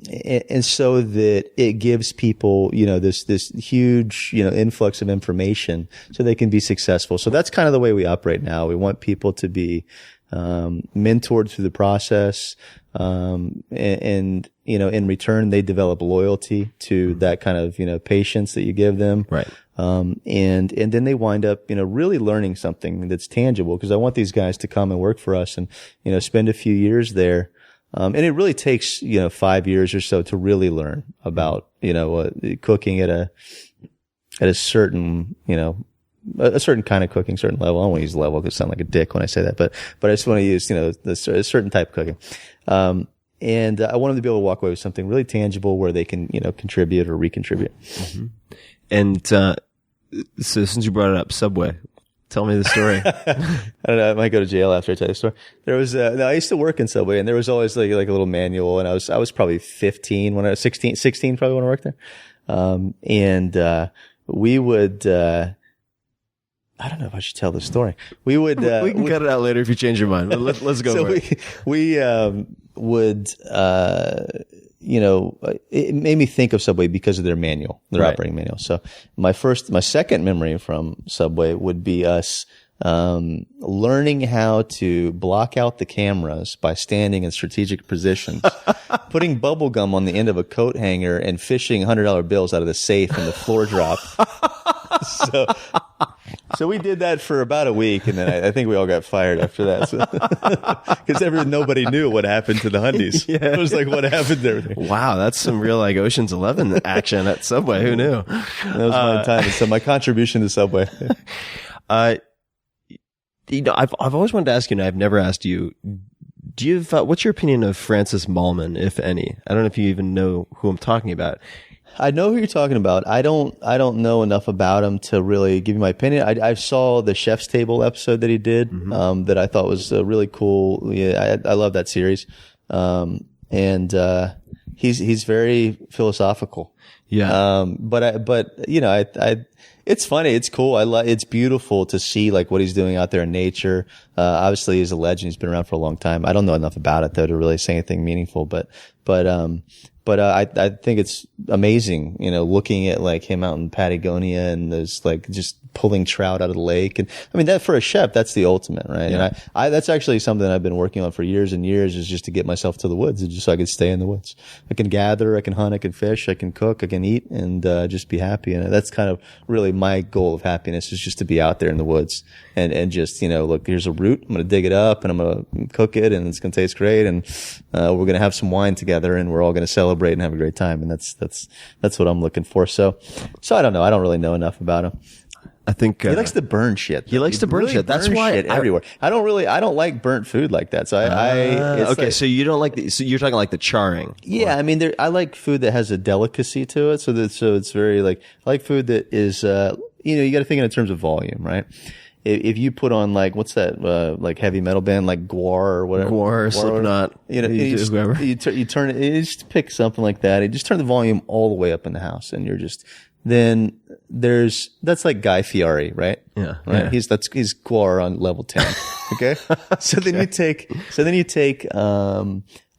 And so that it gives people, this huge, influx of information so they can be successful. So that's kind of the way we operate now. We want people to be mentored through the process, and in return, they develop loyalty to that kind of, patience that you give them. Right. And then they wind up, really learning something that's tangible, because I want these guys to come and work for us and, spend a few years there. And it really takes, 5 years or so to really learn about, cooking at a certain, a certain kind of cooking, certain level. I don't want to use level because I sound like a dick when I say that, but I just want to use, a certain type of cooking. And I want them to be able to walk away with something really tangible where they can, contribute or recontribute. Mm-hmm. And, so since you brought it up, Subway, tell me the story. I don't know. I might go to jail after I tell you the story. There was, I used to work in Subway, and there was always like a little manual, and I was probably 15 when I was 16 probably when I worked there. We would, I don't know if I should tell the story. We would, we can cut it out later if you change your mind. But let's go. So we would, it made me think of Subway because of their manual, their operating manual. So my second memory from Subway would be us, learning how to block out the cameras by standing in strategic positions, putting bubble gum on the end of a coat hanger and fishing $100 bills out of the safe in the floor drop. So we did that for about a week, and then I think we all got fired after that. Because nobody knew what happened to the Hundies. Yeah. It was like, what happened there? Wow, that's some real like Ocean's 11 action at Subway. Who knew? That was my time. So my contribution to Subway. I've always wanted to ask you, and I've never asked you. Do you have, what's your opinion of Francis Mallmann, if any? I don't know if you even know who I'm talking about. I know who you're talking about. I don't know enough about him to really give you my opinion. I saw the Chef's Table episode that he did, that I thought was really cool. Yeah, I love that series. He's very philosophical. Yeah. It's funny. It's cool. It's beautiful to see like what he's doing out there in nature. Obviously he's a legend. He's been around for a long time. I don't know enough about it though to really say anything meaningful, but I think it's amazing, looking at like him out in Patagonia and there's like just pulling trout out of the lake. And I mean, that for a chef, that's the ultimate, right? Yeah. And that's actually something I've been working on for years and years, is just to get myself to the woods, just so I can stay in the woods. I can gather, I can hunt, I can fish, I can cook, I can eat, and just be happy. And that's kind of really my goal of happiness, is just to be out there in the woods and just, look, here's a root. I'm going to dig it up and I'm going to cook it and it's going to taste great. And, we're going to have some wine together and we're all going to celebrate and have a great time. And that's what I'm looking for. So I don't know. I don't really know enough about him. I think he likes to burn shit. He likes to burn shit. That's why shit everywhere. I don't like burnt food like that. So okay. So you don't like so you're talking like the charring. Yeah. I mean, I like food that has a delicacy to it. So it's very like, I like food that is, you got to think in terms of volume, right? If you put on like, what's that, like heavy metal band, like Gwar or whatever. Gwar, Slipknot. Whoever. You turn it, you just pick something like that. You just turn the volume all the way up in the house and you're just, then that's like Guy Fieri, right? Yeah. Right. Yeah. He's Gwar on level 10. Okay. So then you take,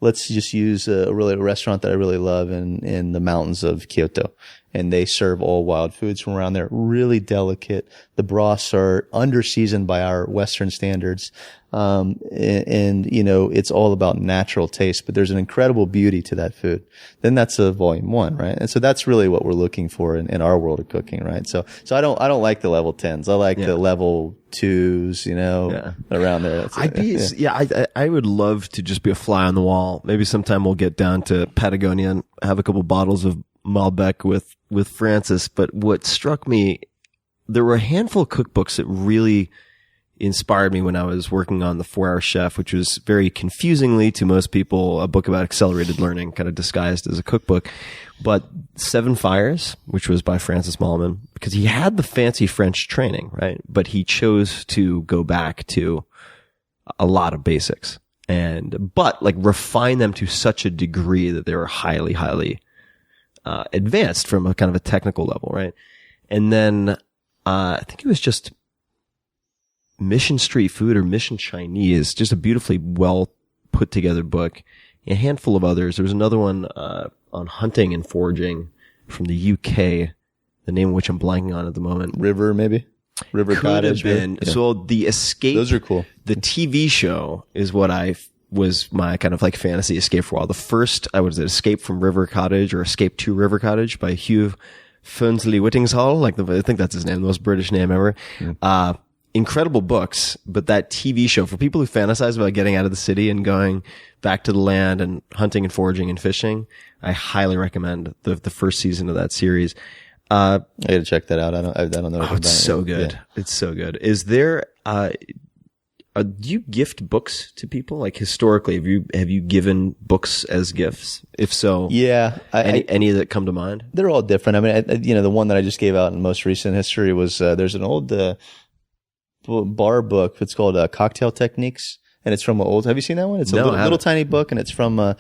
let's just use a restaurant that I really love in the mountains of Kyoto. And they serve all wild foods from around there. Really delicate. The broths are under seasoned by our Western standards. It's all about natural taste, but there's an incredible beauty to that food. Then that's a volume 1, right? And so that's really what we're looking for in our world of cooking, right? So I don't like the level 10s. I like the level 2s, around there. I would love to just be a fly on the wall. Maybe sometime we'll get down to Patagonia and have a couple bottles of Malbec with Francis. But what struck me, there were a handful of cookbooks that really inspired me when I was working on The 4-Hour Chef, which was very confusingly to most people a book about accelerated learning, kind of disguised as a cookbook. But 7 Fires, which was by Francis Mallmann, because he had the fancy French training, right? But he chose to go back to a lot of basics but like refine them to such a degree that they were highly, highly advanced from a kind of a technical level, right? And then I think it was just Mission Street Food or Mission Chinese, just a beautifully well put together book. A handful of others. There was another one on hunting and foraging from the UK, the name of which I'm blanking on at the moment. River, maybe? River Could Cottage. have been. Yeah. So the Escape. Those are cool. The TV show is what was my kind of like fantasy escape for a while. The first, Escape from River Cottage or Escape to River Cottage by Hugh Fernsley Whittingshall. I think that's his name, the most British name ever. Mm. Incredible books, but that TV show for people who fantasize about getting out of the city and going back to the land and hunting and foraging and fishing, I highly recommend the first season of that series. I gotta check that out. I don't know. It's so good. Yeah. It's so good. Is there, do you gift books to people? Like historically, have you given books as gifts? If so, yeah. Any that come to mind? They're all different. I mean, the one that I just gave out in most recent history was, there's an old, bar book. It's called, Cocktail Techniques. And it's from have you seen that one? It's a little tiny book, and it's from, I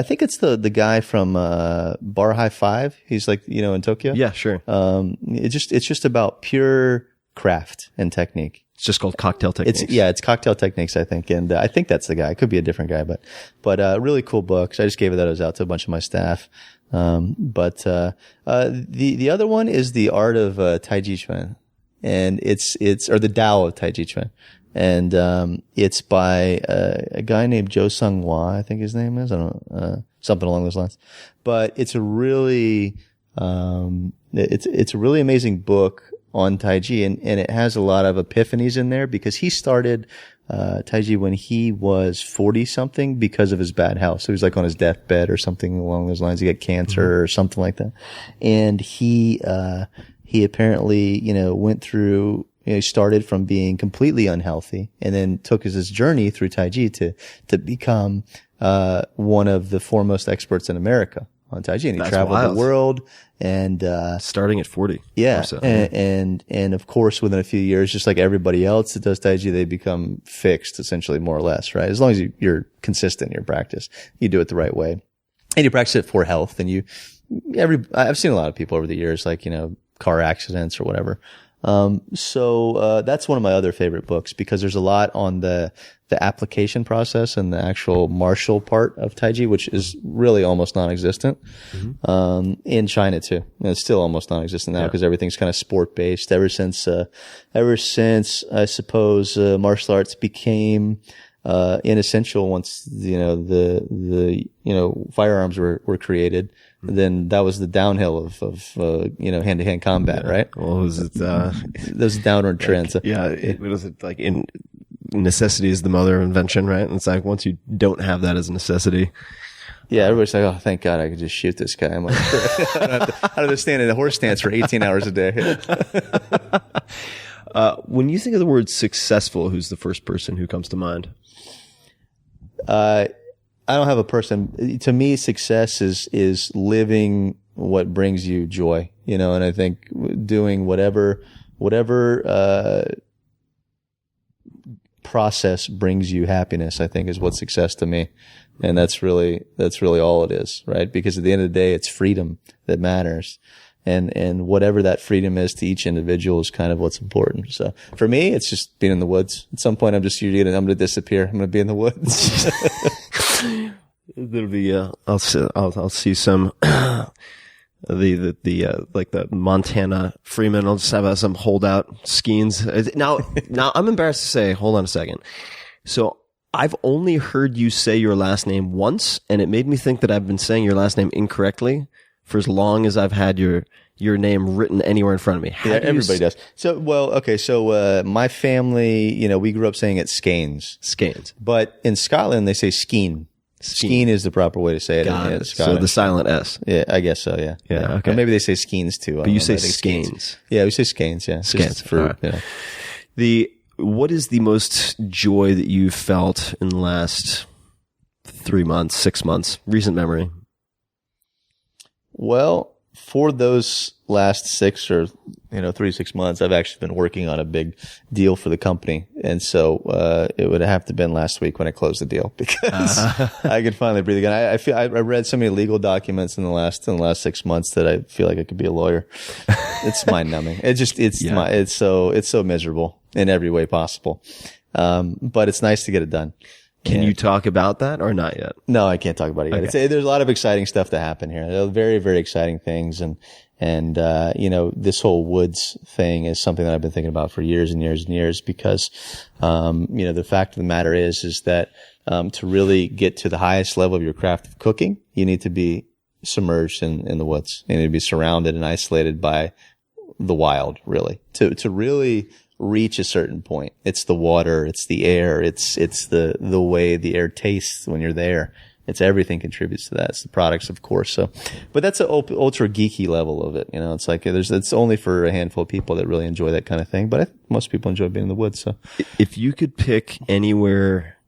think it's the guy from, Bar High Five. He's like, in Tokyo. Yeah, sure. It's just about pure craft and technique. It's just called Cocktail Techniques. It's Cocktail Techniques, I think. And I think that's the guy. It could be a different guy, but really cool books. I just gave those out to a bunch of my staff. The other one is The Art of Tai Chi Chuan. And or The Tao of Tai Chi Chuan. And it's by a guy named Jo Sung Hwa, I think his name is. I don't know, something along those lines. But it's a really it's a really amazing book on Tai Chi, and it has a lot of epiphanies in there because he started Tai Chi when he was 40 something because of his bad health. So he was like on his deathbed or something along those lines. He got cancer or something like that. And he apparently, went through, he started from being completely unhealthy and then took his journey through Tai Chi to become one of the foremost experts in America on Tai Chi. And he traveled the world and starting at 40. Yeah. So. And of course, within a few years, just like everybody else that does Tai Chi, they become fixed essentially, more or less, right? As long as you're consistent in your practice, you do it the right way and you practice it for health. And I've seen a lot of people over the years, like, car accidents or whatever. So that's one of my other favorite books because there's a lot on the application process and the actual martial part of Tai Chi, which is really almost non-existent. In China too. And it's still almost non-existent now because everything's kind of sport based ever since I suppose, martial arts became, inessential once, the firearms were created. Then that was the downhill of hand-to-hand combat, right? Well, was it, those downward trends. What was it like in necessity is the mother of invention, right? And it's like once you don't have that as a necessity. Yeah, everybody's like, oh, thank God I could just shoot this guy. I'm like, I don't have to stand in a horse stance for 18 hours a day. When you think of the word successful, who's the first person who comes to mind? I don't have a person. To me, success is living what brings you joy, and I think doing whatever process brings you happiness, I think is what success to me. And that's really all it is, right? Because at the end of the day, it's freedom that matters. And whatever that freedom is to each individual is kind of what's important. So for me, it's just being in the woods. At some point, I'm going to disappear. I'm going to be in the woods. There'll be, I'll see some, the Montana Freeman. I'll just have some holdout Skenes. Now I'm embarrassed to say, hold on a second. So I've only heard you say your last name once, and it made me think that I've been saying your last name incorrectly for as long as I've had your name written anywhere in front of me. Everybody does. So, my family, we grew up saying it Skenes. Skenes. But in Scotland, they say Skene. Skene is the proper way to say it. Got it. So the silent S. Yeah, I guess so, yeah. Yeah, okay. Or maybe they say Skenes too. But you say Skenes. Yeah, we say Skenes, yeah. Skenes. What is the most joy that you've felt in the last 3 months, 6 months, recent memory? Well, for those last 6 or 3 to 6 months, I've actually been working on a big deal for the company, and so it would have to have been last week when I closed the deal because I could finally breathe again. I feel I read so many legal documents in the last 6 months that I feel like I could be a lawyer. It's mind numbing. It's so miserable in every way possible, but it's nice to get it done. Can you talk about that or not yet? No, I can't talk about it yet. Okay. There's a lot of exciting stuff to happen here. There are very, very exciting things. And this whole woods thing is something that I've been thinking about for years and years and years because, the fact of the matter is that, to really get to the highest level of your craft of cooking, you need to be submerged in the woods. You need to be surrounded and isolated by the wild, really, to really reach a certain point. It's the water, it's the air, it's the way the air tastes when you're there. It's everything contributes to that. It's the products, of course. So, but that's an ultra geeky level of it. It's like it's only for a handful of people that really enjoy that kind of thing. But most people enjoy being in the woods. So, if you could pick anywhere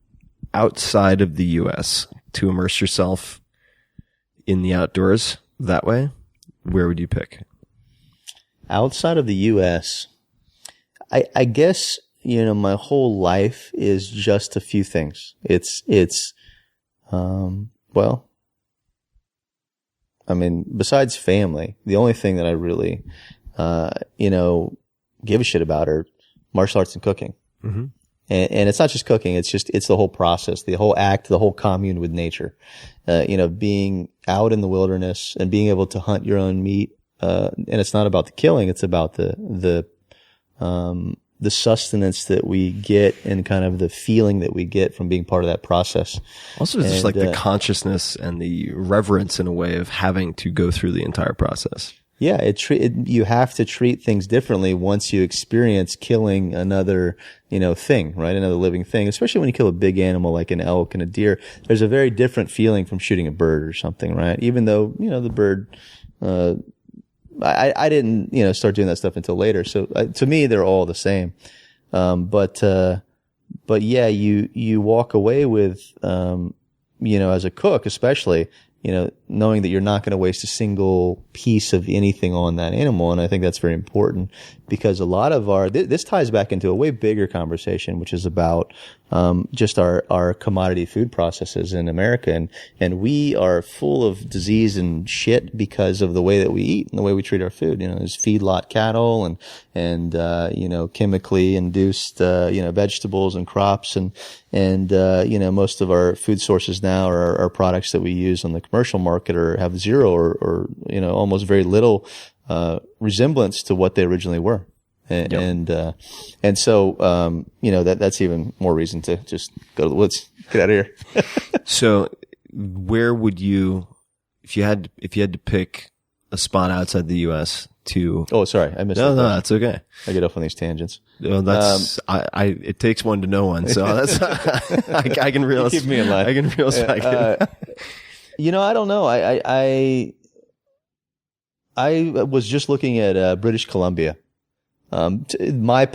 outside of the U.S. to immerse yourself in the outdoors that way, where would you pick? Outside of the U.S., I guess, my whole life is just a few things. besides family, the only thing that I really, give a shit about are martial arts and cooking. Mm-hmm. And it's not just cooking. It's the whole process, the whole act, the whole commune with nature. Being out in the wilderness and being able to hunt your own meat. And it's not about the killing. It's about the sustenance that we get and kind of the feeling that we get from being part of that process. Also, just like the consciousness and the reverence in a way of having to go through the entire process. Yeah, you have to treat things differently once you experience killing another, thing, right? Another living thing, especially when you kill a big animal like an elk and a deer. There's a very different feeling from shooting a bird or something, right? Even though, the bird, I didn't, start doing that stuff until later. So to me, they're all the same. But yeah, you walk away with, as a cook, especially, knowing that you're not going to waste a single piece of anything on that animal. And I think that's very important because a lot of this ties back into a way bigger conversation, which is about, just our commodity food processes in America. And we are full of disease and shit because of the way that we eat and the way we treat our food. There's feedlot cattle and chemically induced, vegetables and crops and most of our food sources now are products that we use on the commercial market or have zero or almost very little, resemblance to what they originally were. And so, that's even more reason to just go to the woods, get out of here. So where would you, if you had to pick a spot outside the U.S. to? Oh, sorry. I missed that. No, that's okay. I get off on these tangents. No, that's, it takes one to know one. So that's, I can realize. Keep me in line. I can realize. I don't know. I was just looking at, British Columbia. My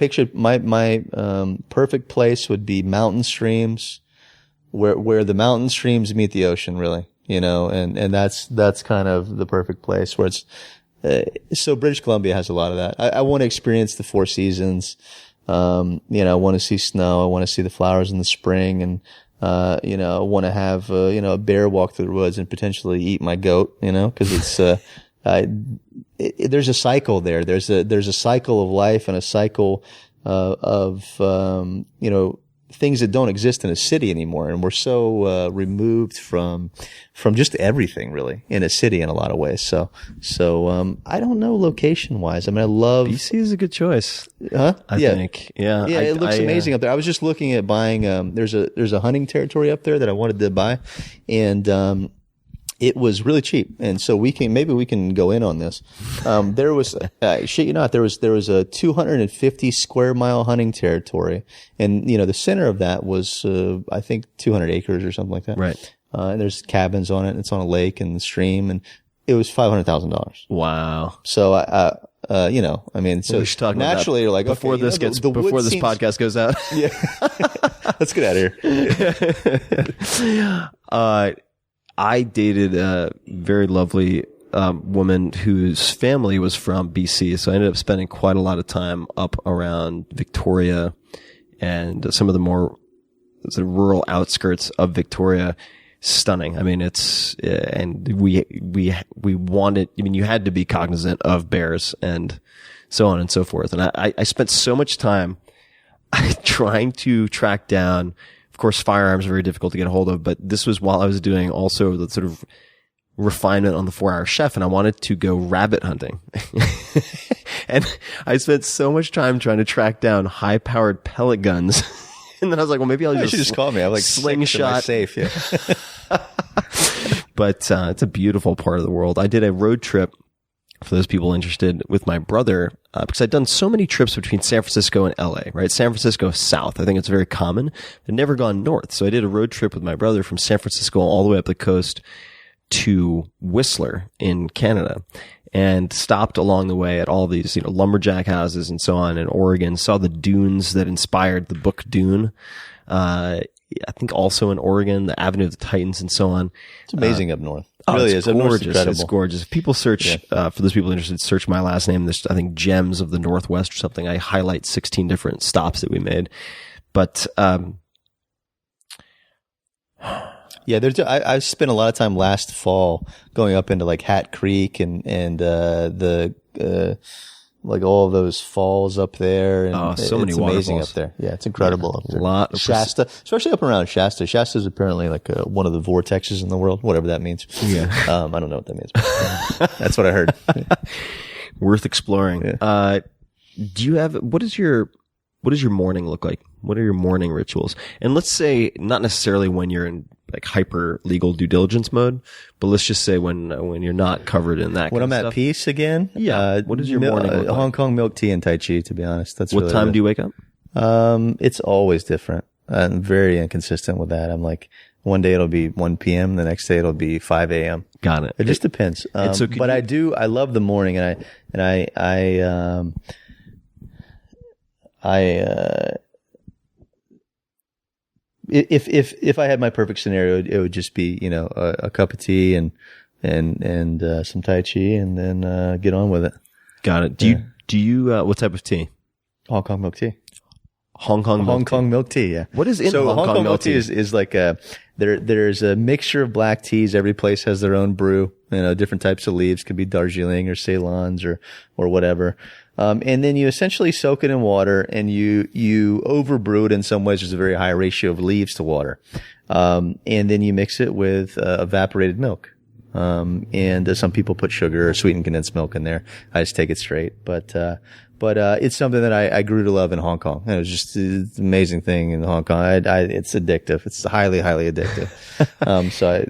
perfect place would be mountain streams where the mountain streams meet the ocean, really, and that's kind of the perfect place where it's, so British Columbia has a lot of that. I want to experience the four seasons. I want to see snow. I want to see the flowers in the spring and, I want to have, a bear walk through the woods and potentially eat my goat, cause it's, there's a cycle there. There's a cycle of life and a cycle, of things that don't exist in a city anymore. And we're so, removed from just everything really in a city in a lot of ways. So, I don't know location wise. I mean, I love BC is a good choice. Huh? I think. Yeah. Yeah. It looks amazing up there. I was just looking at buying, there's a hunting territory up there that I wanted to buy and, it was really cheap. And so maybe we can go in on this. There was, shit you not, there was a 250 square mile hunting territory. And, the center of that was, I think 200 acres or something like that. Right. And there's cabins on it. And it's on a lake and the stream and it was $500,000. Wow. So, so we should talk naturally you're like, before okay, this podcast goes out. Yeah. Let's get out of here. I dated a very lovely woman whose family was from BC, so I ended up spending quite a lot of time up around Victoria and some of the more sort of rural outskirts of Victoria. Stunning. I mean, and we wanted. I mean, you had to be cognizant of bears and so on and so forth. And I spent so much time trying to track down. Of course, firearms are very difficult to get a hold of, but this was while I was doing also the sort of refinement on the 4-Hour Chef, and I wanted to go rabbit hunting. And I spent so much time trying to track down high-powered pellet guns. And then I was like, well, maybe I'll just call me. I have like slingshot safe. Yeah. But it's a beautiful part of the world. I did a road trip, for those people interested, with my brother, because I'd done so many trips between San Francisco and LA, right? San Francisco south. I think it's very common. I'd never gone north. So I did a road trip with my brother from San Francisco all the way up the coast to Whistler in Canada and stopped along the way at all these, lumberjack houses and so on in Oregon, saw the dunes that inspired the book Dune. I think also in Oregon, the Avenue of the Titans and so on. It's amazing up north. It really is. Gorgeous. It's gorgeous. If people search, for those people interested, search my last name. There's, I think, Gems of the Northwest or something. I highlight 16 different stops that we made. But, yeah, I spent a lot of time last fall going up into like Hat Creek and like all of those falls up there. And so many it's amazing waterfalls up there. Yeah, it's incredible up there. A lot of Shasta, especially up around Shasta. Shasta is apparently like one of the vortexes in the world, whatever that means. Yeah. I don't know what that means, but that's what I heard. Worth exploring. Yeah. What does your morning look like? What are your morning rituals? And let's say not necessarily when you're in like hyper legal due diligence mode, but let's just say when you're not covered in that. When I'm kind of at stuff. peace again. Yeah. What does your morning look like? Hong Kong milk tea and Tai Chi, to be honest. That's what really time do you wake up? It's always different. I'm very inconsistent with that. I'm like, one day it'll be 1 p.m. The next day it'll be 5 a.m. Got it. It just depends. So but I love the morning, and if I had my perfect scenario, it would just be, a cup of tea and some Tai Chi, and then get on with it. Got it. Do you what type of tea? Hong Kong milk tea. Hong Kong milk tea, yeah. What is in Hong Kong milk tea? is like there's a mixture of black teas. Every place has their own brew, different types of leaves. Could be Darjeeling or Ceylons or whatever. And then you essentially soak it in water, and you overbrew it in some ways. There's a very high ratio of leaves to water. And then you mix it with evaporated milk. And some people put sugar or sweetened condensed milk in there. I just take it straight. But it's something that I grew to love in Hong Kong. It was just an amazing thing in Hong Kong. It's addictive. It's highly, highly addictive.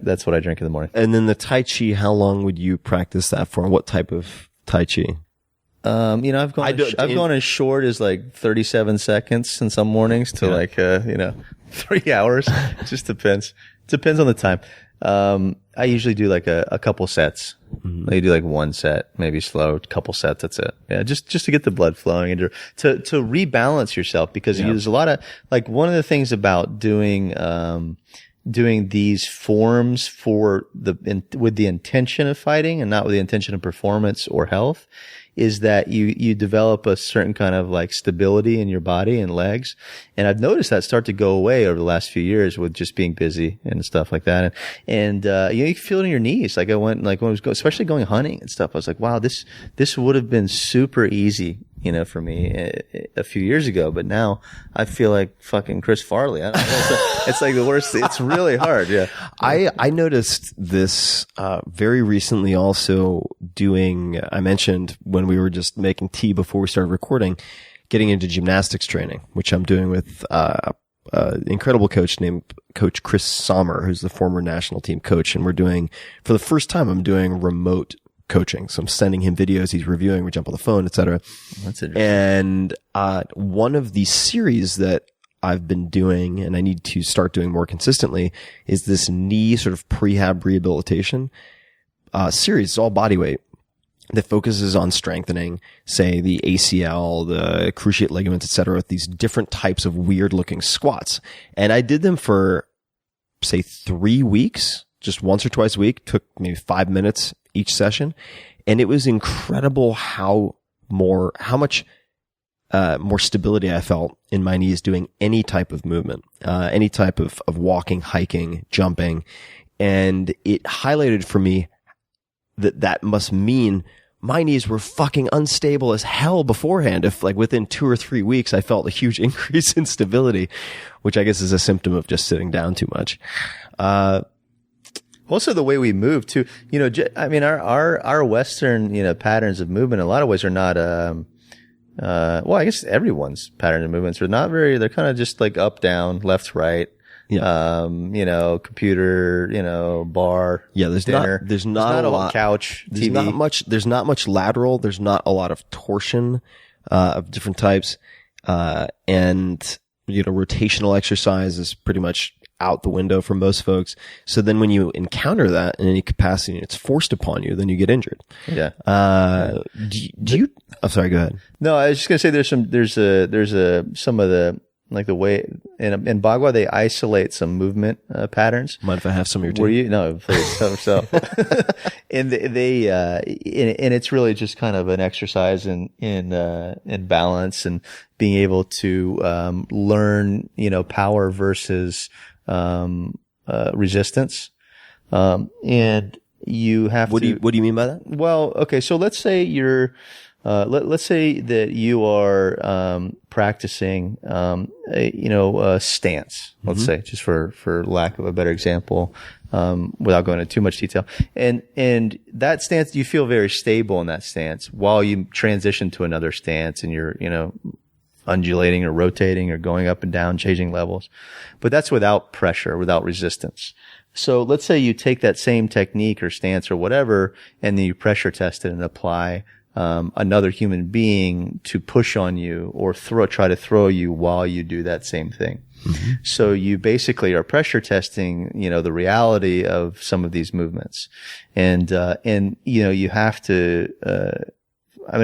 That's what I drink in the morning. And then the Tai Chi, how long would you practice that for? What type of Tai Chi? I've gone as short as like 37 seconds in some mornings to 3 hours. It just depends. Depends on the time. I usually do like a couple sets. Mm-hmm. I do like one set, maybe slow, couple sets. That's it. Yeah. Just to get the blood flowing and to rebalance yourself, because there's a lot of, like, one of the things about doing these forms with the intention of fighting and not with the intention of performance or health is that you develop a certain kind of like stability in your body and legs. And I've noticed that start to go away over the last few years with just being busy and stuff like that. And you can feel it in your knees. Like when I was especially going hunting and stuff, I was like, wow, this would have been super easy, for me a few years ago. But now I feel like fucking Chris Farley. I don't know. It's like the worst. It's really hard. Yeah. I noticed this, very recently also I mentioned when we were just making tea before we started recording, getting into gymnastics training, which I'm doing with, an incredible coach named Coach Chris Sommer, who's the former national team coach. And for the first time, I'm doing remote coaching. So I'm sending him videos, he's reviewing, we jump on the phone, etc. That's interesting. And one of the series that I've been doing, and I need to start doing more consistently, is this knee sort of prehab rehabilitation series. It's all body weight that focuses on strengthening, say, the ACL, the cruciate ligaments, etc., with these different types of weird looking squats. And I did them for, say, 3 weeks, just once or twice a week, took maybe 5 minutes each session. And it was incredible how much more stability I felt in my knees doing any type of movement, any type of walking, hiking, jumping. And it highlighted for me that must mean my knees were fucking unstable as hell beforehand. If like within 2 or 3 weeks, I felt a huge increase in stability, which I guess is a symptom of just sitting down too much. Also, the way we move too, our Western, patterns of movement in a lot of ways are not, I guess everyone's pattern of movements are not they're kind of just like up, down, left, right. Yeah. Computer, bar. Yeah. There's dinner. There's not a lot. Couch, TV. There's not much lateral. There's not a lot of torsion, of different types. And, rotational exercise is pretty much out the window for most folks. So then when you encounter that in any capacity and it's forced upon you, then you get injured. Yeah. Do you, oh, sorry, go ahead. No, I was just going to say there's some of the, like the way in Bagua, they isolate some movement patterns. Mind if I have some of your tea? No, please. So, and and it's really just kind of an exercise in balance and being able to learn, power versus resistance. And you have What do you mean by that? Well, okay, so let's say you're let's say that you are practicing, a stance. Let's say, just for lack of a better example, without going into too much detail. And that stance, you feel very stable in that stance while you transition to another stance, and you're, undulating or rotating or going up and down, changing levels. But that's without pressure, without resistance. So let's say you take that same technique or stance or whatever, and then you pressure test it and apply another human being to push on you or try to throw you while you do that same thing. Mm-hmm. So you basically are pressure testing, the reality of some of these movements. And you have to,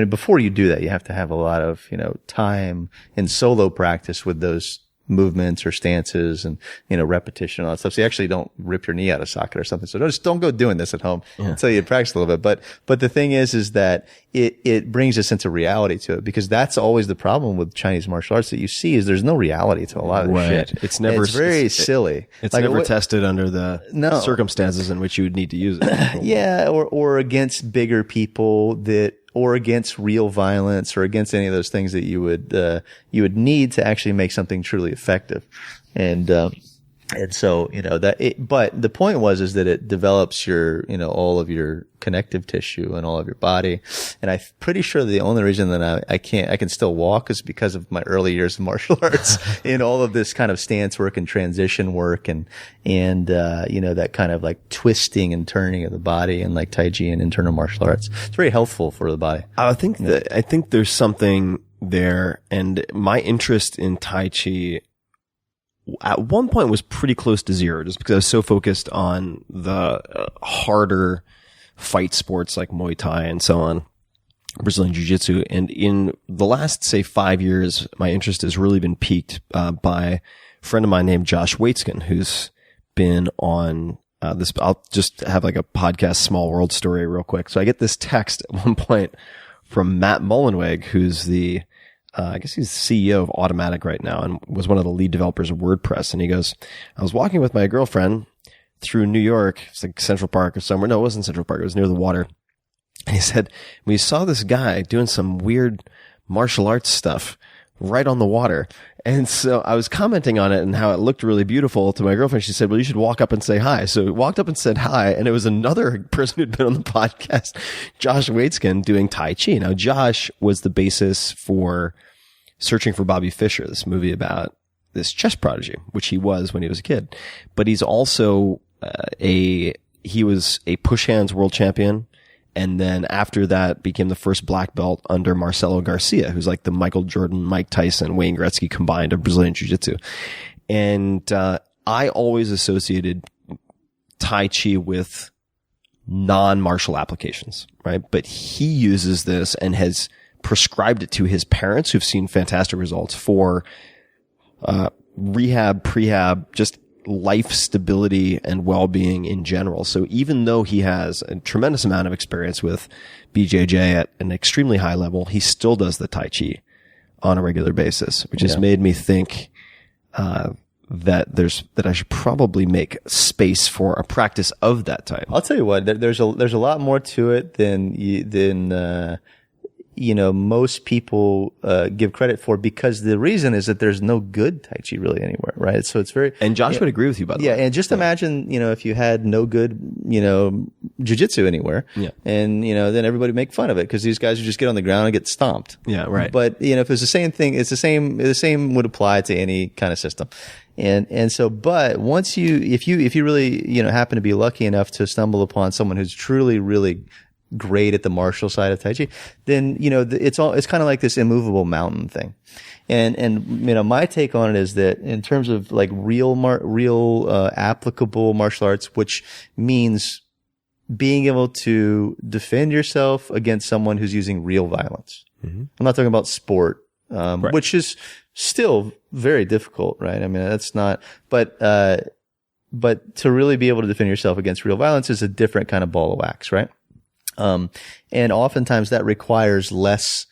before you do that, you have to have a lot of, time and solo practice with those movements or stances and, repetition and all that stuff. So you actually don't rip your knee out of socket or something. So don't go doing this at home until you practice a little bit. But the thing is that it brings a sense of reality to it, because that's always the problem with Chinese martial arts that you see is there's no reality to a lot of the shit. It's very silly. It's like never tested under the circumstances in which you would need to use it. Yeah. Or against bigger people or against real violence, or against any of those things that you would need to actually make something truly effective. And so, but the point is that it develops your, all of your connective tissue and all of your body. And I'm pretty sure the only reason that I can still walk is because of my early years of martial arts in all of this kind of stance work and transition work and that kind of like twisting and turning of the body and like Tai Chi and internal martial arts. It's very helpful for the body. I think there's something there, and my interest in Tai Chi at one point was pretty close to zero, just because I was so focused on the harder fight sports like Muay Thai and so on, Brazilian Jiu-Jitsu. And in the last, say, 5 years, my interest has really been piqued by a friend of mine named Joshua Skenes, who's been on this. I'll just have like a podcast, Small World Story real quick. So I get this text at one point from Matt Mullenweg, who's I guess he's the CEO of Automatic right now and was one of the lead developers of WordPress. And he goes, I was walking with my girlfriend through New York. It's like Central Park or somewhere. No, it wasn't Central Park. It was near the water. And he said, we saw this guy doing some weird martial arts stuff right on the water. And so I was commenting on it and how it looked really beautiful to my girlfriend. She said, well, you should walk up and say hi. So we walked up and said hi. And it was another person who'd been on the podcast, Josh Skenes, doing Tai Chi. Now, Josh was the basis for Searching for Bobby Fischer, this movie about this chess prodigy, which he was when he was a kid. But he's also he was a push hands world champion. And then after that became the first black belt under Marcelo Garcia, who's like the Michael Jordan, Mike Tyson, Wayne Gretzky combined of Brazilian Jiu-Jitsu. And I always associated Tai Chi with non-martial applications, right? But he uses this and has prescribed it to his parents, who've seen fantastic results for rehab, prehab, just life stability and well-being in general. So even though he has a tremendous amount of experience with BJJ at an extremely high level, he still does the Tai Chi on a regular basis, which has made me think that I should probably make space for a practice of that type. I'll tell you what, there's a lot more to it than most people give credit for, because the reason is that there's no good Tai Chi really anywhere, right? So it's very... And Josh would agree with you, by the way. Yeah, and just imagine, if you had no good, jiu-jitsu anywhere, and, then everybody would make fun of it, because these guys would just get on the ground and get stomped. Yeah, right. But, if it's the same thing, the same would apply to any kind of system. And so, but once if you really, happen to be lucky enough to stumble upon someone who's truly, really great at the martial side of Tai Chi, then, it's kind of like this immovable mountain thing. And, my take on it is that in terms of like real applicable martial arts, which means being able to defend yourself against someone who's using real violence. Mm-hmm. I'm not talking about sport, right, which is still very difficult, right? I mean, that's not, but to really be able to defend yourself against real violence is a different kind of ball of wax, right? And oftentimes that requires less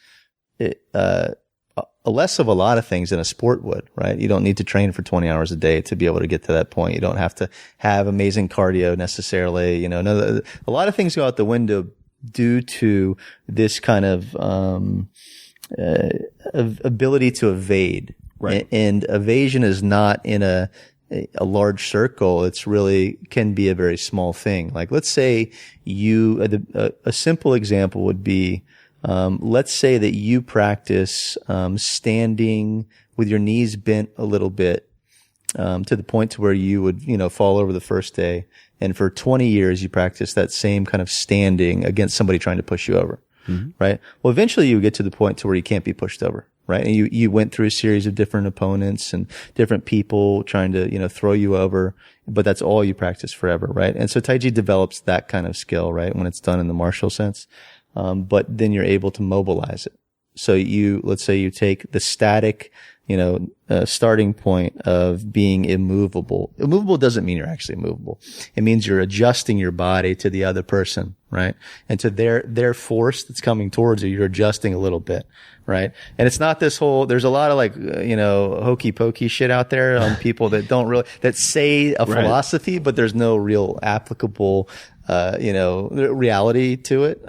of a lot of things than a sport would, right? You don't need to train for 20 hours a day to be able to get to that point. You don't have to have amazing cardio necessarily. A lot of things go out the window due to this kind of ability to evade. Right. And evasion is not in a large circle. It's really can be a very small thing. Like, let's say a simple example would be, let's say that you practice, standing with your knees bent a little bit, to the point to where you would, fall over the first day. And for 20 years, you practice that same kind of standing against somebody trying to push you over. Mm-hmm. Right. Well, eventually you get to the point to where you can't be pushed over. Right. And you went through a series of different opponents and different people trying to, throw you over, but that's all you practice forever. Right. And so Tai Chi develops that kind of skill, right, when it's done in the martial sense. But then you're able to mobilize it. So let's say you take the static, starting point of being immovable. Immovable doesn't mean you're actually immovable. It means you're adjusting your body to the other person, right? And to their force that's coming towards you, you're adjusting a little bit, right? And it's not this whole, there's a lot of hokey pokey shit out there on people that that say a philosophy, but there's no real applicable, reality to it.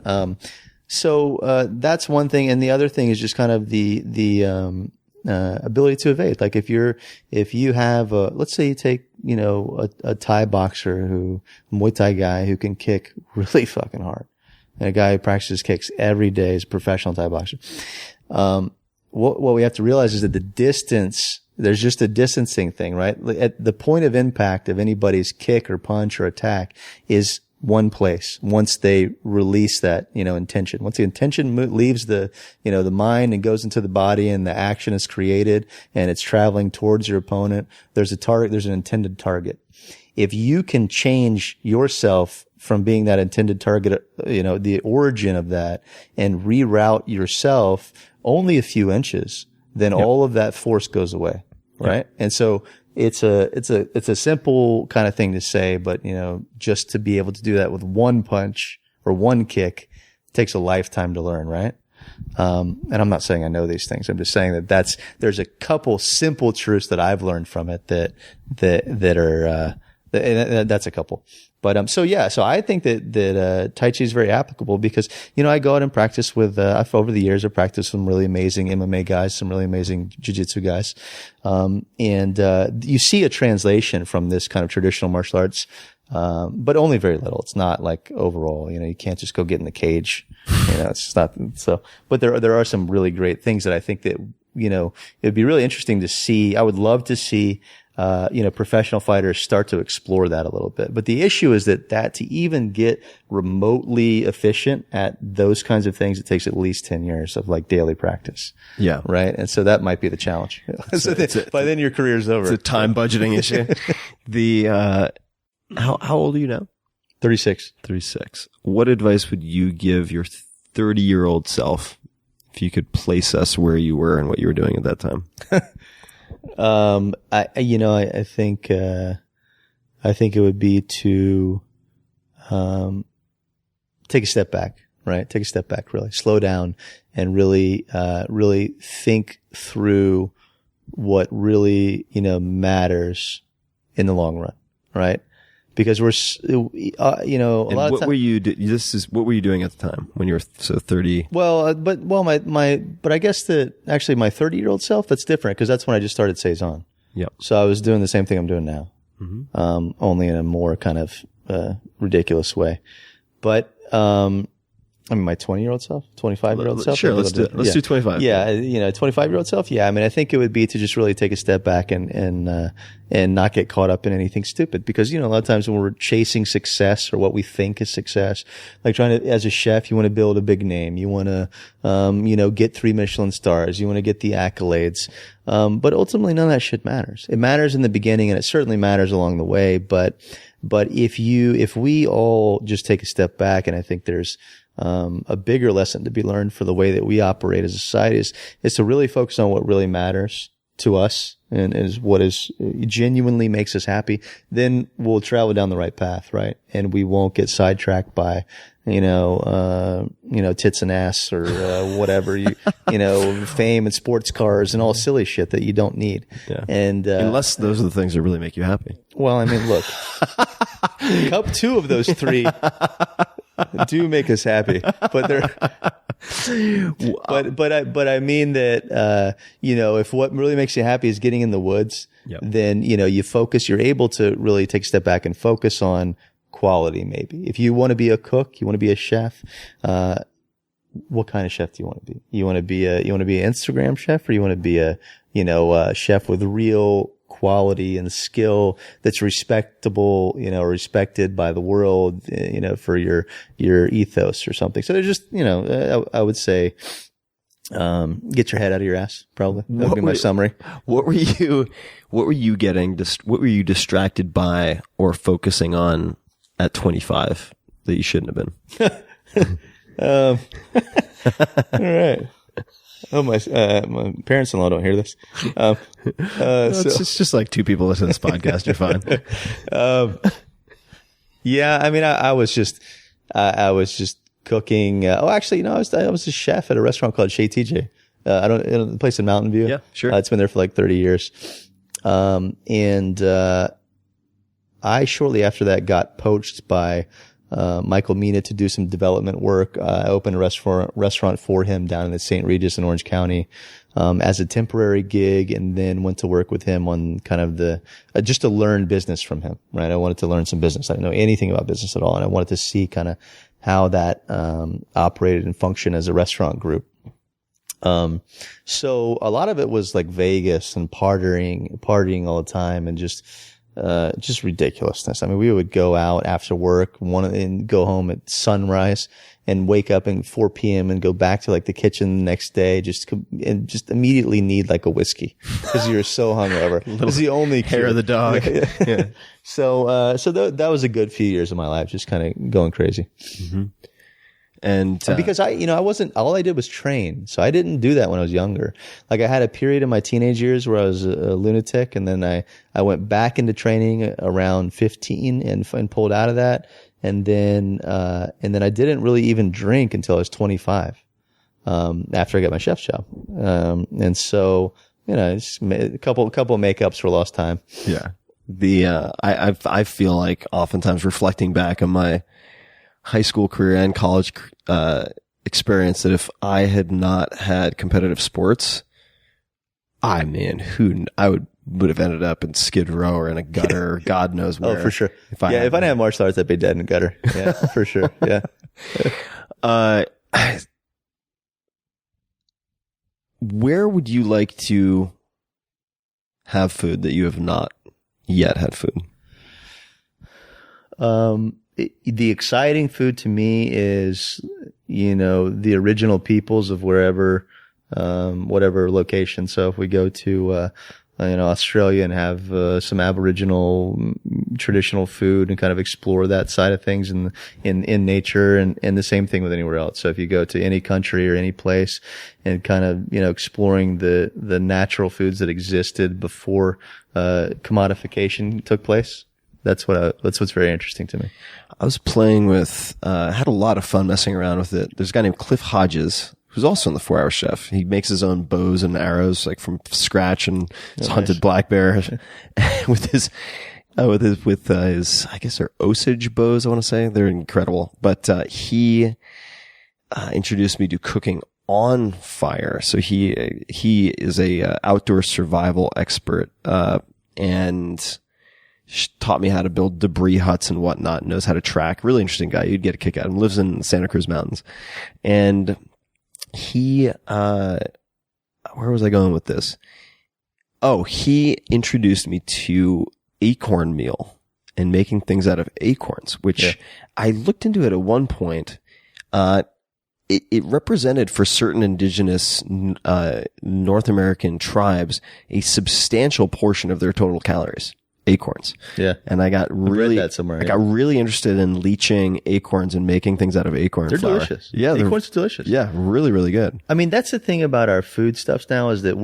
So that's one thing. And the other thing is just kind of the ability to evade. Like if you have let's say you take, a Thai boxer Muay Thai guy who can kick really fucking hard, and a guy who practices kicks every day is a professional Thai boxer. What we have to realize is that the distance, there's just a distancing thing, right? At the point of impact of anybody's kick or punch or attack is one place. Once they release that, intention, once the intention leaves the mind and goes into the body and the action is created and it's traveling towards your opponent, there's an intended target. If you can change yourself from being that intended target, the origin of that, and reroute yourself only a few inches, then all of that force goes away. Right. Yep. And so it's a simple kind of thing to say, but, just to be able to do that with one punch or one kick takes a lifetime to learn. Right. And I'm not saying I know these things. I'm just saying there's a couple simple truths that I've learned from it that are, that's a couple. But, so I think that Tai Chi is very applicable because, I go out and practice with, over the years, I've practiced some really amazing MMA guys, some really amazing jiu-jitsu guys. And you see a translation from this kind of traditional martial arts, but only very little. It's not like overall, you can't just go get in the cage. It's not so, but there are some really great things that I think that, it'd be really interesting to see. I would love to see, professional fighters start to explore that a little bit. But the issue is that to even get remotely efficient at those kinds of things, it takes at least 10 years of daily practice. Yeah. Right. And so that might be the challenge. By then your career's over. It's a time budgeting issue. How old are you now? 36. 36. What advice would you give your 30-year-old self if you could place us where you were and what you were doing at that time? I think it would be to, take a step back, right? Take a step back, really slow down and really think through what really, matters in the long run, right? Because we're, a lot of times. What were you doing at the time when you were 30? But I guess that actually my 30-year-old self, that's different because that's when I just started Saison. Yeah. So I was doing the same thing I'm doing now, only in a more kind of ridiculous way. But my 20-year-old self, 25-year-old self. Sure, let's do 25. Yeah, 25-year-old self. Yeah, I think it would be to just really take a step back and not get caught up in anything stupid. Because, a lot of times when we're chasing success or what we think is success, like trying to, as a chef, you want to build a big name. You want to, get 3 Michelin stars. You want to get the accolades. But ultimately none of that shit matters. It matters in the beginning and it certainly matters along the way. But if we all just take a step back, and I think there's, a bigger lesson to be learned for the way that we operate as a society is to really focus on what really matters to us and is what is genuinely makes us happy. Then we'll travel down the right path, right? And we won't get sidetracked by, tits and ass or, whatever, fame and sports cars and all silly shit that you don't need. Yeah. And, unless those are the things that really make you happy. Well, look, cup 2 of those 3 do make us happy, but they're, but I mean that, if what really makes you happy is getting in the woods, then, you focus, you're able to really take a step back and focus on quality. Maybe if you want to be a cook, you want to be a chef, what kind of chef do you want to be? You want to be an Instagram chef, or you want to be a chef with real quality and skill that's respectable, respected by the world, for your ethos or something. So there's just, I would say, get your head out of your ass. Probably that would be my summary. What were you what were you distracted by or focusing on at 25 that you shouldn't have been? All right. Oh, my parents-in-law don't hear this. It's just like two people listen to this podcast. You're fine. Yeah. I mean, I was just cooking. Actually, I was a chef at a restaurant called Chez TJ. A place in Mountain View. Yeah, sure. It's been there for like 30 years. I shortly after that got poached by Michael Mina to do some development work. I opened a restaurant for him down in the St. Regis in Orange County, as a temporary gig, and then went to work with him on kind of just to learn business from him, right? I wanted to learn some business. I didn't know anything about business at all. And I wanted to see kind of how that, operated and functioned as a restaurant group. So a lot of it was like Vegas and partying all the time and just ridiculousn's. I mean, we would go out after work and go home at sunrise and wake up at 4 p.m. and go back to like the kitchen the next day, just immediately need like a whiskey because you're so hungover. It's the only hair of the dog. Yeah. So that was a good few years of my life, just kind of going crazy. Mm-hmm. And because all I did was train. So I didn't do that when I was younger. Like I had a period in my teenage years where I was a lunatic, and then I went back into training around 15 and pulled out of that. And then I didn't really even drink until I was 25, after I got my chef's job. And so, just a couple of makeups for lost time. Yeah. I feel like oftentimes reflecting back on my high school career and college experience that if I had not had competitive sports, I would have ended up in Skid Row or in a gutter or God knows where. Oh, for sure. If I didn't have martial arts, I'd be dead in a gutter. Yeah, for sure. Yeah. Where would you like to have food that you have not yet had food? The exciting food to me is, the original peoples of wherever, whatever location. So if we go to, Australia and have, some Aboriginal traditional food and kind of explore that side of things in nature, and the same thing with anywhere else. So if you go to any country or any place and kind of, exploring the natural foods that existed before, commodification took place. That's what's very interesting to me. I was playing with, had a lot of fun messing around with it. There's a guy named Cliff Hodges, who's also in the 4 Hour Chef. He makes his own bows and arrows, like from scratch, and he's hunted black bear with his, I guess they're Osage bows, I want to say. They're incredible. But, he, introduced me to cooking on fire. So he is a, outdoor survival expert, and taught me how to build debris huts and whatnot, knows how to track. Really interesting guy. You'd get a kick out of him. Lives in the Santa Cruz Mountains. And he, where was I going with this? Oh, he introduced me to acorn meal and making things out of acorns, which I looked into it at one point. It represented for certain indigenous, North American tribes a substantial portion of their total calories. Acorns. Yeah. And I got really interested in leaching acorns and making things out of acorn flour. They're delicious. Yeah. Acorns are delicious. Yeah. Really, really good. I mean, that's the thing about our foodstuffs now is that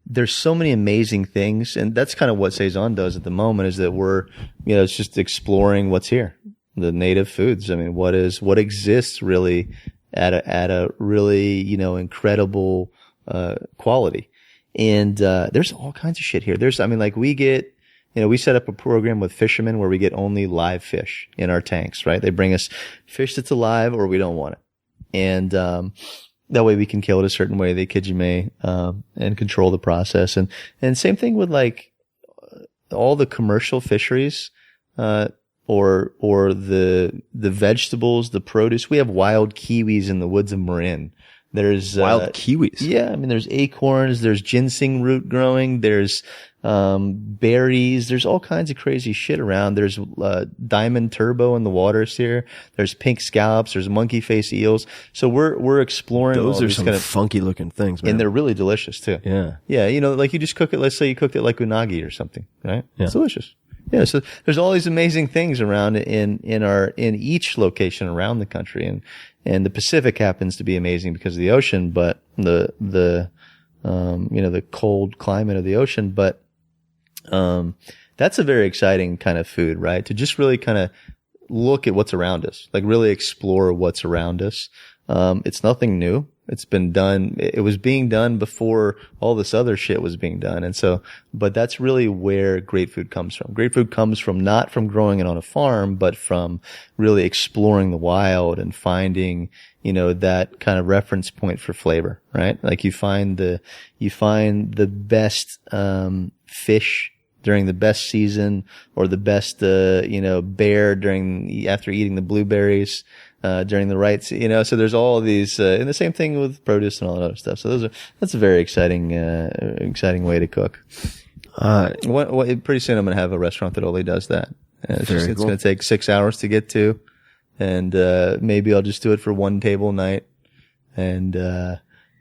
there's so many amazing things. And that's kind of what Saison does at the moment, is that we're, it's just exploring what's here. The native foods. I mean, what exists really at a really, incredible, quality. And, there's all kinds of shit here. We get, we set up a program with fishermen where we get only live fish in our tanks, right? They bring us fish that's alive or we don't want it. And, that way we can kill it a certain way, the kijime, and control the process. And same thing with like all the commercial fisheries, or the vegetables, the produce. We have wild kiwis in the woods of Marin. There's wild kiwis. Yeah. I mean, there's acorns, there's ginseng root growing, there's, berries, there's all kinds of crazy shit around. There's, diamond turbo in the waters here. There's pink scallops, there's monkey face eels. So we're exploring. Those all are these some kind of funky looking things, man. and they're really delicious too. Yeah. Yeah. Like you just cook it, let's say you cooked it like unagi or something, right? Yeah. It's delicious. Yeah. So there's all these amazing things around in each location around the country. And the Pacific happens to be amazing because of the ocean, but the cold climate of the ocean, but, that's a very exciting kind of food, right? To just really kind of look at what's around us, like really explore what's around us. It's nothing new. It's been done. It was being done before all this other shit was being done. And so, but that's really where great food comes from. Great food comes from not from growing it on a farm, but from really exploring the wild and finding, that kind of reference point for flavor, right? Like you find the best, fish during the best season, or the best, bear after eating the blueberries, during the right, so there's all of these, and the same thing with produce and all that other stuff. So that's a very exciting way to cook. Pretty soon I'm going to have a restaurant that only does that. It's going to take 6 hours to get to, and, maybe I'll just do it for one table a night. And,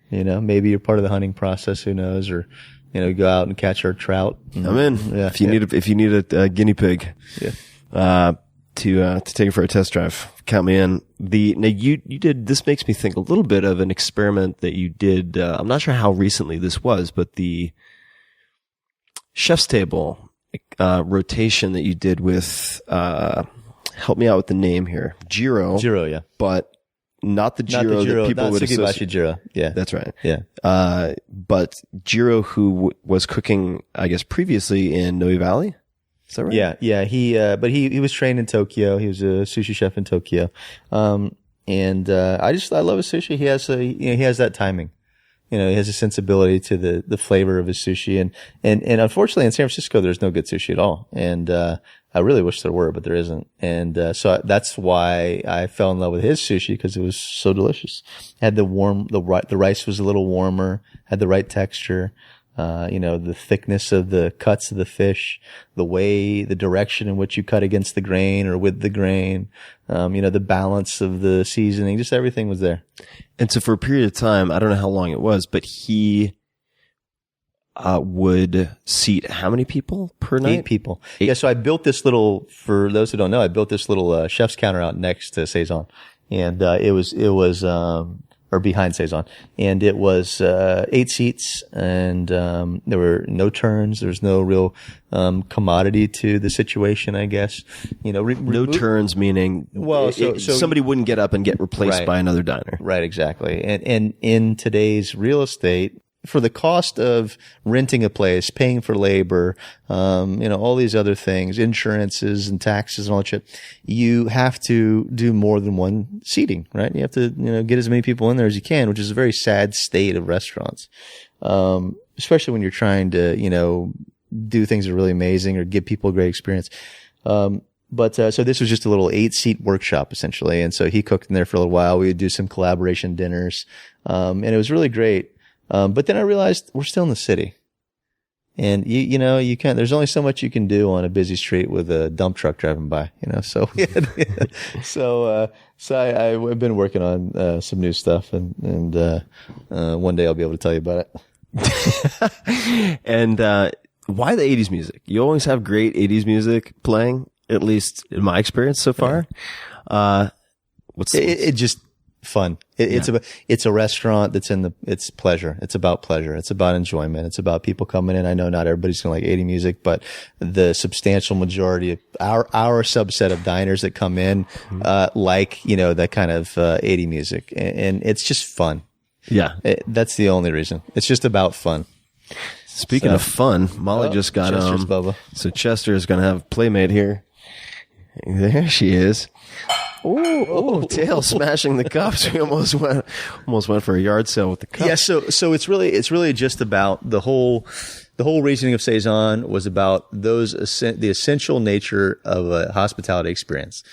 maybe you're part of the hunting process, who knows, or, go out and catch our trout. I'm in. Yeah. If you need a guinea pig, to take it for a test drive, count me in. You did, this makes me think a little bit of an experiment that you did. I'm not sure how recently this was, but the chef's table, rotation that you did with, help me out with the name here. Jiro, yeah. But not the Jiro that people would associate. Jiro. Yeah. That's right. Yeah. But Jiro, who was cooking, I guess, previously in Noe Valley. Is that right? Yeah. He was trained in Tokyo. He was a sushi chef in Tokyo. I love his sushi. He has that timing. He has a sensibility to the flavor of his sushi. And unfortunately in San Francisco, there's no good sushi at all. And, I really wish there were, but there isn't. And, so that's why I fell in love with his sushi, because it was so delicious. Had the rice was a little warmer, had the right texture. The thickness of the cuts of the fish, the direction in which you cut against the grain or with the grain, the balance of the seasoning, just everything was there. And so for a period of time, I don't know how long it was, but he would seat how many people per night? 8 people. Yeah. So I built this for those who don't know, I built this little chef's counter out next to Saison. And, it was, or behind Saison. And it was, 8 seats, and, there were no turns. There's no real, commodity to the situation, I guess. No turns meaning, so somebody wouldn't get up and get replaced by another diner. Right, exactly. And in today's real estate, for the cost of renting a place, paying for labor, all these other things, insurances and taxes and all that shit, you have to do more than one seating, right? You have to, get as many people in there as you can, which is a very sad state of restaurants. Especially when you're trying to, do things that are really amazing or give people a great experience. So this was just a little 8-seat workshop essentially. And so he cooked in there for a little while. We would do some collaboration dinners. And it was really great. But then I realized we're still in the city, and you can't, there's only so much you can do on a busy street with a dump truck driving by, so, I've been working on, some new stuff, and one day I'll be able to tell you about it. And, why the 80s music? You always have great 80s music playing, at least in my experience so far. It just, fun. It's a restaurant that's it's pleasure. It's about pleasure. It's about enjoyment. It's about people coming in. I know not everybody's going to like 80 music, but the substantial majority of our subset of diners that come in, that kind of, 80 music. And it's just fun. Yeah. That's the only reason. It's just about fun. Speaking of fun, Molly just got Chester's Bubba. So Chester is going to have a playmate here. There she is. Oh, tail smashing the cups. We almost went for a yard sale with the cups. Yeah, so it's really just about the whole reasoning of Saison was about the essential nature of a hospitality experience.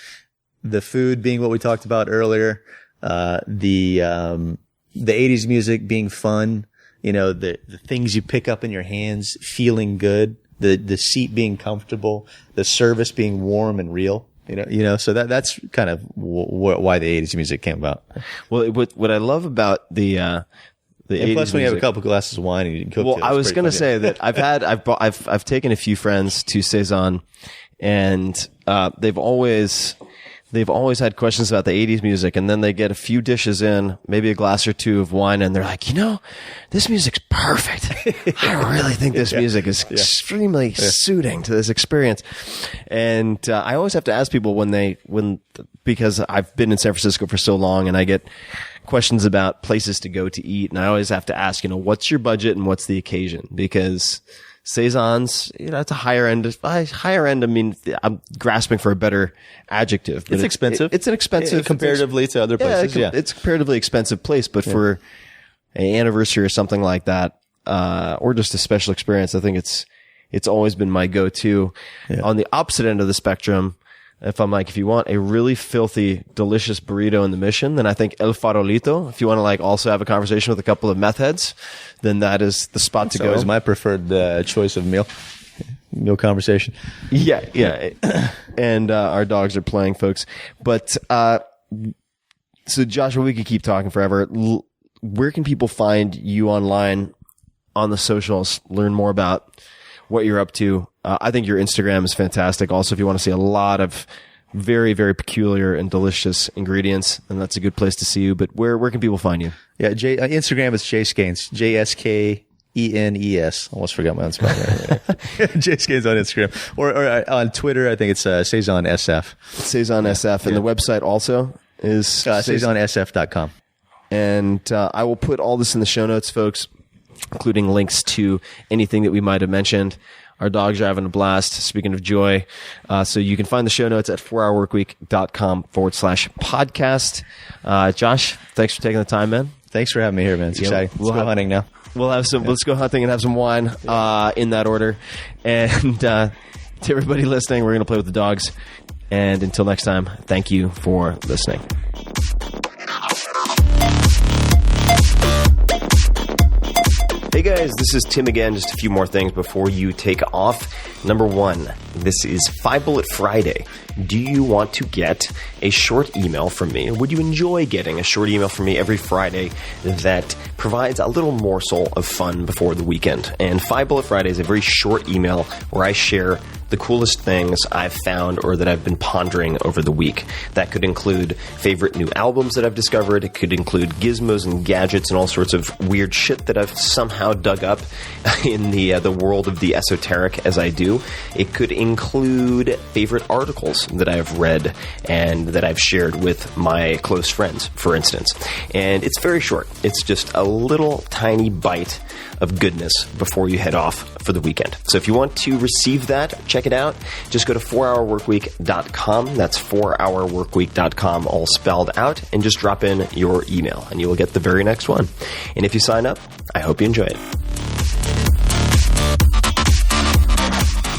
The food being what we talked about earlier, the 80s music being fun, the things you pick up in your hands feeling good, the seat being comfortable, the service being warm and real. So that's kind of why the 80s music came about. Well, what I love about the 80s plus when you have a music- couple glasses of wine and you can cook. Well, I was going to say that I've taken a few friends to Saison, and they've always had questions about the 80s music, and then they get a few dishes in, maybe a glass or two of wine, and they're like, this music's perfect. I really think this music is extremely suiting to this experience. And I always have to ask people because I've been in San Francisco for so long, and I get questions about places to go to eat, and I always have to ask, what's your budget and what's the occasion? Because Saison's, it's a higher end. Higher end, I mean, I'm grasping for a better adjective. But it's expensive. It's an expensive comparatively to other places. Yeah, it's a comparatively expensive place, but for an anniversary or something like that, or just a special experience, I think it's always been my go-to. Yeah. On the opposite end of the spectrum, if you want a really filthy, delicious burrito in the Mission, then I think El Farolito. If you want to also have a conversation with a couple of meth heads, then that is the spot to go. It's my preferred choice of meal conversation. Yeah. And our dogs are playing, folks. But so Joshua, we could keep talking forever. Where can people find you online, on the socials, learn more about what you're up to? I think your Instagram is fantastic. Also, if you want to see a lot of very, very peculiar and delicious ingredients, then that's a good place to see you. But where can people find you? Yeah, Instagram is Jay Skenes, JSKENES. Almost forgot my own spelling. Jay Skenes on Instagram, or on Twitter. I think it's Saison SF. Saison SF, and the website also is SaisonSF.com. And I will put all this in the show notes, folks, including links to anything that we might have mentioned. Our dogs are having a blast. Speaking of joy. So you can find the show notes at 4hourworkweek.com/podcast. Josh, thanks for taking the time, man. Thanks for having me here, man. It's exciting. Let's go hunting now. Let's go hunting and have some wine, in that order. And, to everybody listening, we're going to play with the dogs. And until next time, thank you for listening. Hey guys, this is Tim again. Just a few more things before you take off. Number one, this is 5 Bullet Friday. Do you want to get a short email from me? Would you enjoy getting a short email from me every Friday that provides a little morsel of fun before the weekend? And 5 Bullet Friday is a very short email where I share the coolest things I've found or that I've been pondering over the week. That could include favorite new albums that I've discovered. It could include gizmos and gadgets and all sorts of weird shit that I've somehow dug up in the world of the esoteric as I do. It could include favorite articles that I've read and that I've shared with my close friends, for instance. And it's very short. It's just a little tiny bite of goodness before you head off for the weekend. So if you want to receive that, check it out. Just go to 4hourworkweek.com. That's 4hourworkweek.com, all spelled out, and just drop in your email, and you will get the very next one. And if you sign up, I hope you enjoy it.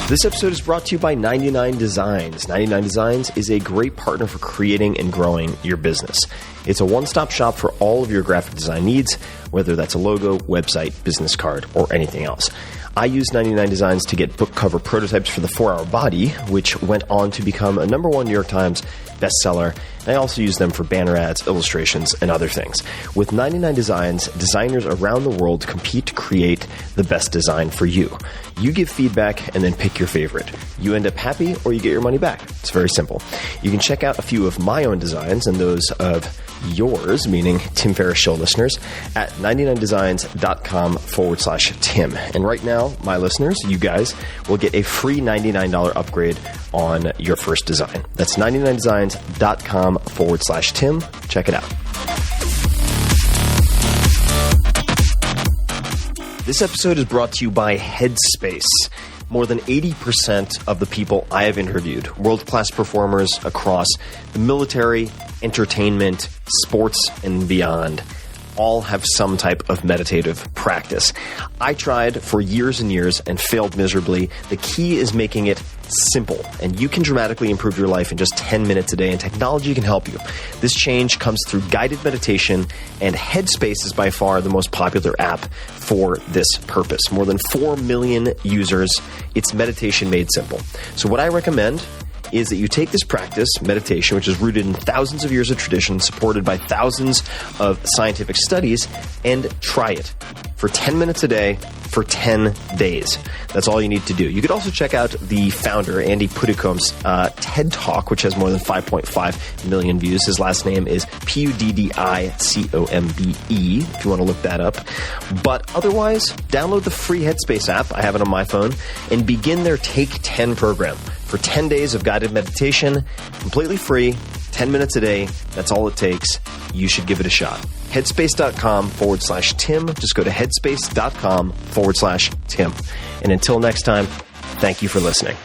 This episode is brought to you by 99 Designs. 99 Designs is a great partner for creating and growing your business. It's a one-stop shop for all of your graphic design needs, whether that's a logo, website, business card, or anything else. I used 99 Designs to get book cover prototypes for the 4-Hour Body, which went on to become a #1 New York Times bestseller. And I also use them for banner ads, illustrations, and other things. With 99 Designs, designers around the world compete to create the best design for you. You give feedback and then pick your favorite. You end up happy or you get your money back. It's very simple. You can check out a few of my own designs and those of yours, meaning Tim Ferriss Show listeners, at 99designs.com/Tim. And right now, my listeners, you guys, will get a free $99 upgrade on your first design. That's 99designs.com/Tim. Check it out. This episode is brought to you by Headspace. More than 80% of the people I have interviewed, world-class performers across the military, entertainment, sports, and beyond, all have some type of meditative practice. I tried for years and years and failed miserably. The key is making it simple, and you can dramatically improve your life in just 10 minutes a day, and technology can help you. This change comes through guided meditation, and Headspace is by far the most popular app for this purpose. More than 4 million users. It's meditation made simple. So what I recommend is that you take this practice, meditation, which is rooted in thousands of years of tradition, supported by thousands of scientific studies, and try it for 10 minutes a day for 10 days. That's all you need to do. You could also check out the founder, Andy Puddicombe's TED Talk, which has more than 5.5 million views. His last name is Puddicombe, if you want to look that up. But otherwise, download the free Headspace app, I have it on my phone, and begin their Take 10 program. For 10 days of guided meditation, completely free, 10 minutes a day. That's all it takes. You should give it a shot. Headspace.com/Tim. Just go to headspace.com/Tim. And until next time, thank you for listening.